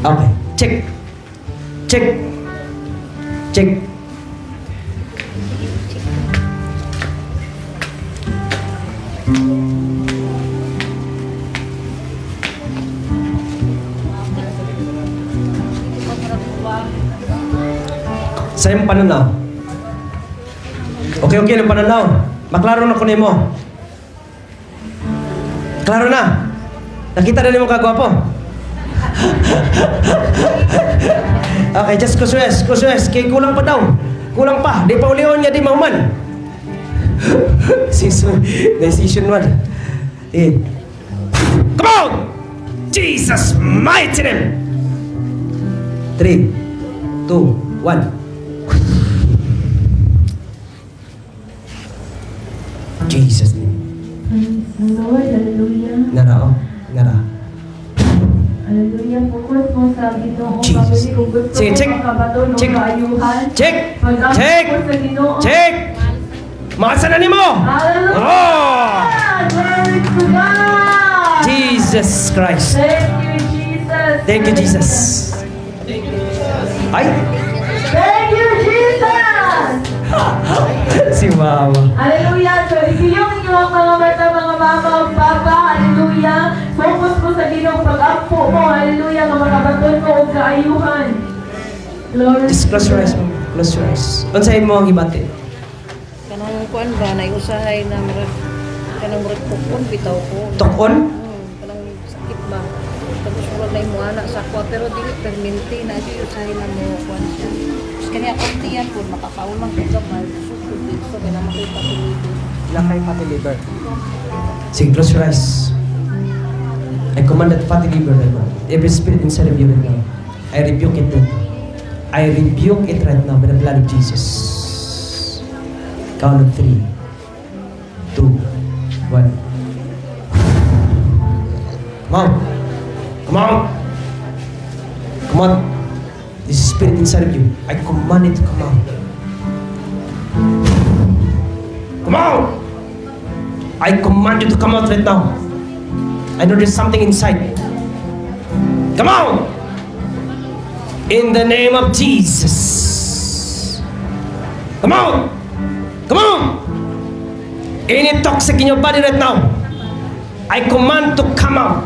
Okay, check. Check. Check. Sa iyong pananaw. Okay ng pananaw. Maklaro na ko nimo. Klaro na. Nakita na nimo kagwapo. Okay, just close your eyes. Close your eyes. Kaya kulang pa daw. Kulang pa. Di pa ulion niya di mahuman. Decision 1. Come on! Jesus' mighty name. 3, 2, 1. Jesus name. Lord, hallelujah. Nara, oh. Nara. Hallelujah. Focus mo sa Ginoo. Jesus. Kung gusto Sige, mo check. makabato ng Check. kaayuhan. Check! Pag-ampo Check! mo sa Ginoo. Check! Maasa na nimo! Hallelujah! Oh! Glory to God! Jesus Christ. Thank you, Jesus. Thank you, Jesus. Ay! Thank you, Jesus! Si Mama. Hallelujah! So, yung inyong mga mata, mga mama, papa, hallelujah! Focus mo sa Ginoo, pag-ampo mo, hallelujah, nga makabaton mo og kaayuhan. Glory Just close your eyes, Mama. Close your eyes. Unsahin mo ang ibati? Kanang kuan ba na usahay na murag kanang murag pukon bitaw ko. Tokon? Kanang sakit ba. Tapos murag na imo ana sa kwa pero dili permanente na di usahay na mo kuan siya. Tapos kanya konti yan po makakaulang ko gamay. Sukod dito kaya makita ko dito. Lakay pati liver. Sige, close your eyes. I command that fatty liver right now. Every spirit inside of you right now. I rebuke it. I rebuke it right now by the blood of Jesus. Count of 3, 2, 1. Come on. Come on. Come on. This spirit inside of you, I command it to come out. Come on. I command you to come out right now. I know there's something inside. Come on. In the name of Jesus. Come on. Come on. Any toxic in your body right now, I command to come out.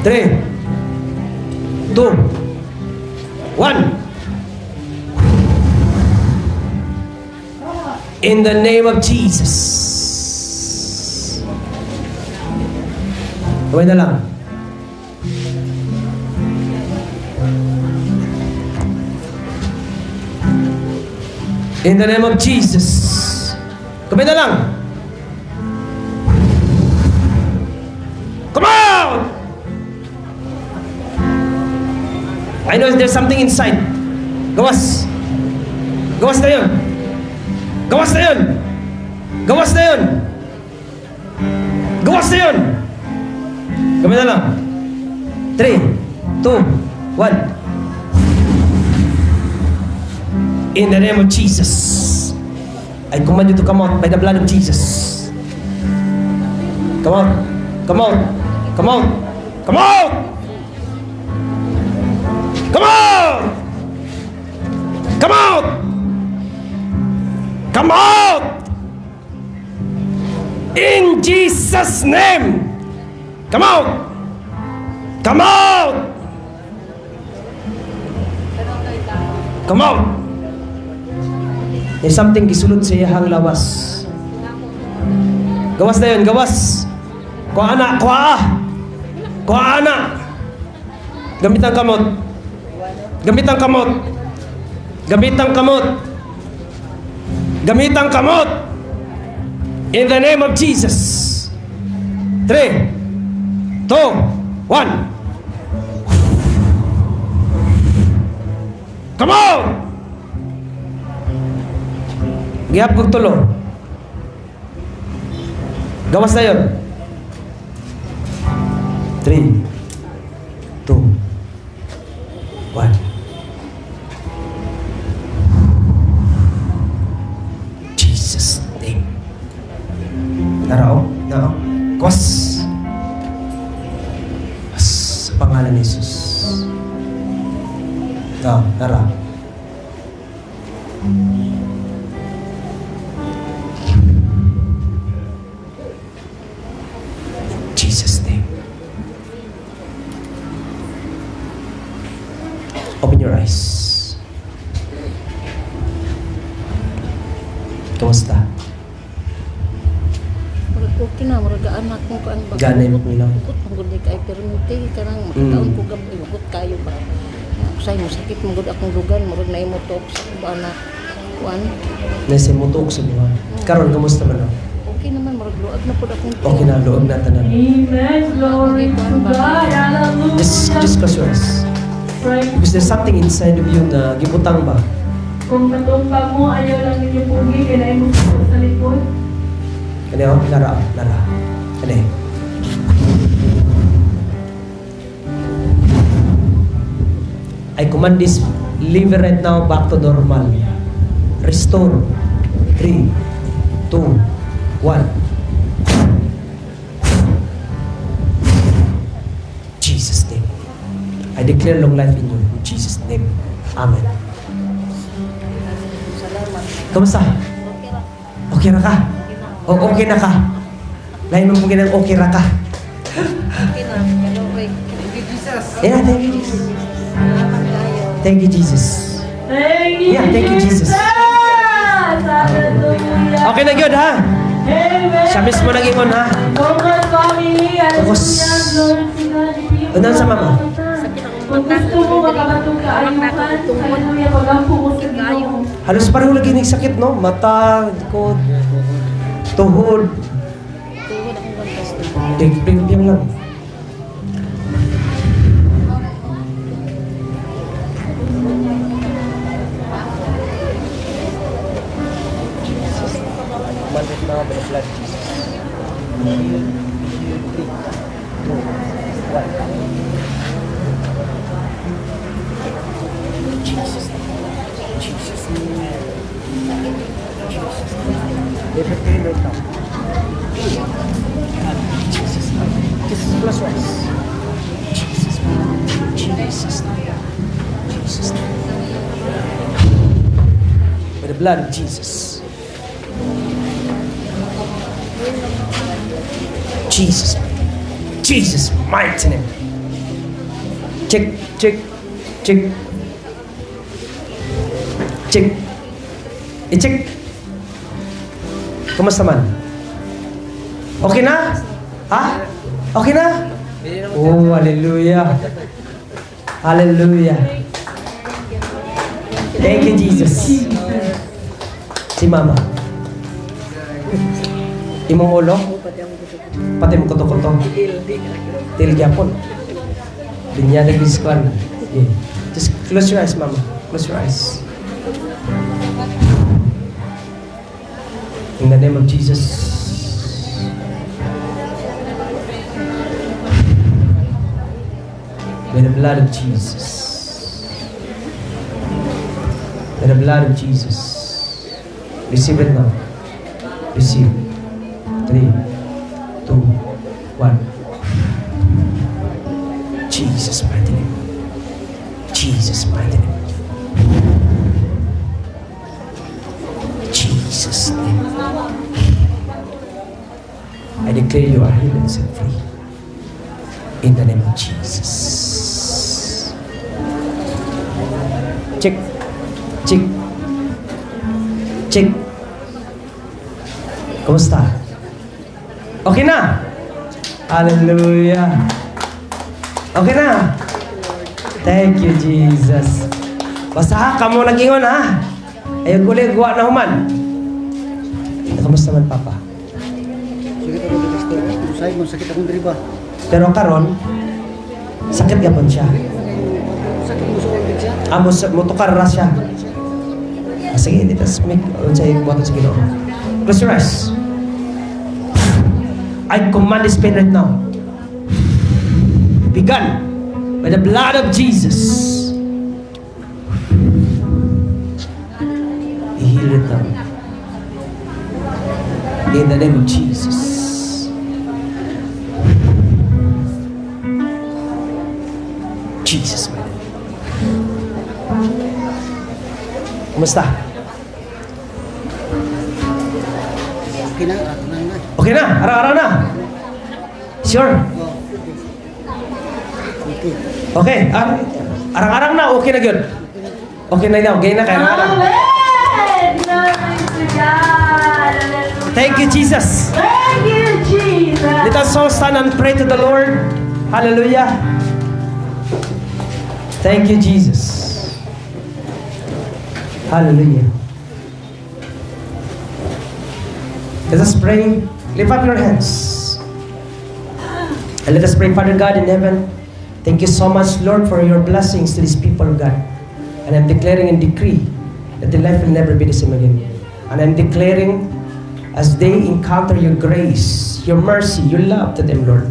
3, 2, 1. In the name of Jesus. Gawin na lang. In the name of Jesus. Gawin na lang. Come out! I know there's something inside. Gawas. Gawas na yun. Gawas na yun. Gawas na yun. Gawas na yun. Gawin na lang. 3, 2, 1. In the name of Jesus, I command you to come out by the blood of Jesus. Come out. Come out. Come out. Come out. Come out. Come out. Come out. In Jesus' name. Come out. Come out. Come out. There's something gisulod sa iyahang lawas. Gawas na yun, gawas. Kuha na, kuha. Kuha na. Gamit ang kamot. Gamit ang kamot. Gamit ang kamot. Gamit ang kamot. In the name of Jesus. 3, 2, 1. Come on! Gihap kong tulo. Gawas na yun. 3, 2, 1. Jesus name. Narao? Narao? Gawas. Sa pangalan ni Jesus. Nara. Jesus name. Open your eyes. Kamusta? Okay na, maraga anak mo ka ang Ganay mo ko lang. Bukot, manggod kay perminti, kanang makataon ko gabi, bukot kayo ba? Usay mo, sakit manggod akong lugan, marag na imo top sa anak. Kuan, Nasa mutok sa buwan. Karon, kamusta man ako? okay naman, marag luag na po akong Okay na, loob na tanan. Amen. Glory to God. Hallelujah. Just close your eyes. Right. Because there's something inside of you na gibutang ba? Kung matumpa mo, ayaw lang ninyo pugi, kailangan mo sa likod. Ano yun? Lara. Ano yun? I command this liver right now back to normal. Restore. 3, 2, 1. Jesus' name. I declare long life in you. In Jesus' name. Amen. salamat. Kamusta? Okay ra. Okay na ka? O okay na ka? Lain mo mong ginang okay na ka? Okay na, pero okay. Yeah, thank you, Jesus. Salamat kayo. Thank you, Jesus. Thank you, Yeah, thank you, Jesus. Hallelujah. Okay na yun, ha? Amen. Siya mismo nag-ingon, ha? Congrats, family. Focus. Glory to God. Unan sa mama. Kung gusto mo makabatong kaayuhan, hallelujah, pagampo mo sa Ginoo. Halos pareho lagi ng sakit, no? Mata, likod, tuhod. Tuwod akong fantastic. Ping-ping lang. Commanded now by the blood of Jesus. 3, 2, 1. Jesus. Jesus. David, pain right now. Jesus. This is plus rise. Jesus. Jesus. Jesus. By the blood of Jesus. Jesus. Jesus, mighty name. Check. I-check. Kumusta man? Okay na? Ha? Okay na? Oh, hallelujah. Hallelujah. Thank you, Jesus. Si Mama. Imong ulo? Pati mo koto-koto. Til gyapon. Binya na gispan. Okay. Just close your eyes, Mama. Close your eyes. In the name of Jesus. By the blood of Jesus. By the blood of Jesus. Receive it now. Receive. 3, 2, 1. Jesus mighty name. Jesus mighty name. Jesus name. I declare you are healed and set free. In the name of Jesus. Check. Kumusta? Okay na? Hallelujah. Okay na? Thank you, Jesus. Basta ha, kamo nag-ingon ha. Ayaw kulig, guwa na human. Kamusta man, Papa? Sakit ako dito, pastor. Usay mo, sakit akong diri ba? Pero karon, sakit gapon siya. Sakit mo sa ulit siya. Motukar ra siya. Sige, let's make say what is Ginoo. Close your eyes. I command this pain right now. Be gone by the blood of Jesus. Be healed now. In the name of Jesus. Jesus, my name. Kumusta? Okay na, ako na nga. Okay na, araw-araw na. Sure. Okay. Okay, arang-arang na, okay na good. Okay na daw, gay na kaya na. Amen! Glory to God! Hallelujah! Thank you, Jesus. Thank you, Jesus! Let us all stand and pray to the Lord. Hallelujah. Thank you, Jesus. Hallelujah. Let us pray. Lift up your hands. And let us pray, Father God in heaven. Thank you so much, Lord, for your blessings to these people of God. And I'm declaring and decree that their life will never be the same again. And I'm declaring as they encounter your grace, your mercy, your love to them, Lord.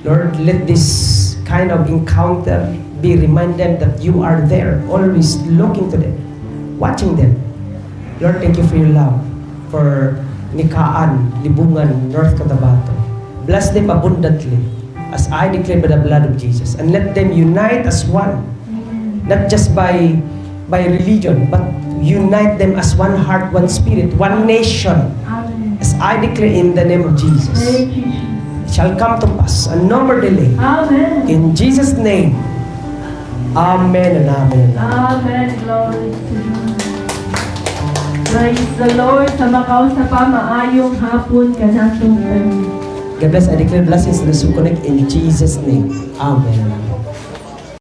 Lord, let this kind of encounter be remind them that you are there, always looking to them, watching them. Lord, thank you for your love for Nikaan, Libungan, North Cotabato. Bless them abundantly as I declare by the blood of Jesus. And let them unite as one. Not just by religion, but unite them as one heart, one spirit, one nation. Amen. As I declare in the name of Jesus. Thank you, Jesus. It shall come to pass and no more delay. Amen. In Jesus' name. Amen and amen. Amen. Glory to God. Praise the Lord. Sa Macau sa maayong hapon ka natong God bless. I declare blessings to the Sukonik in Jesus' name. Amen.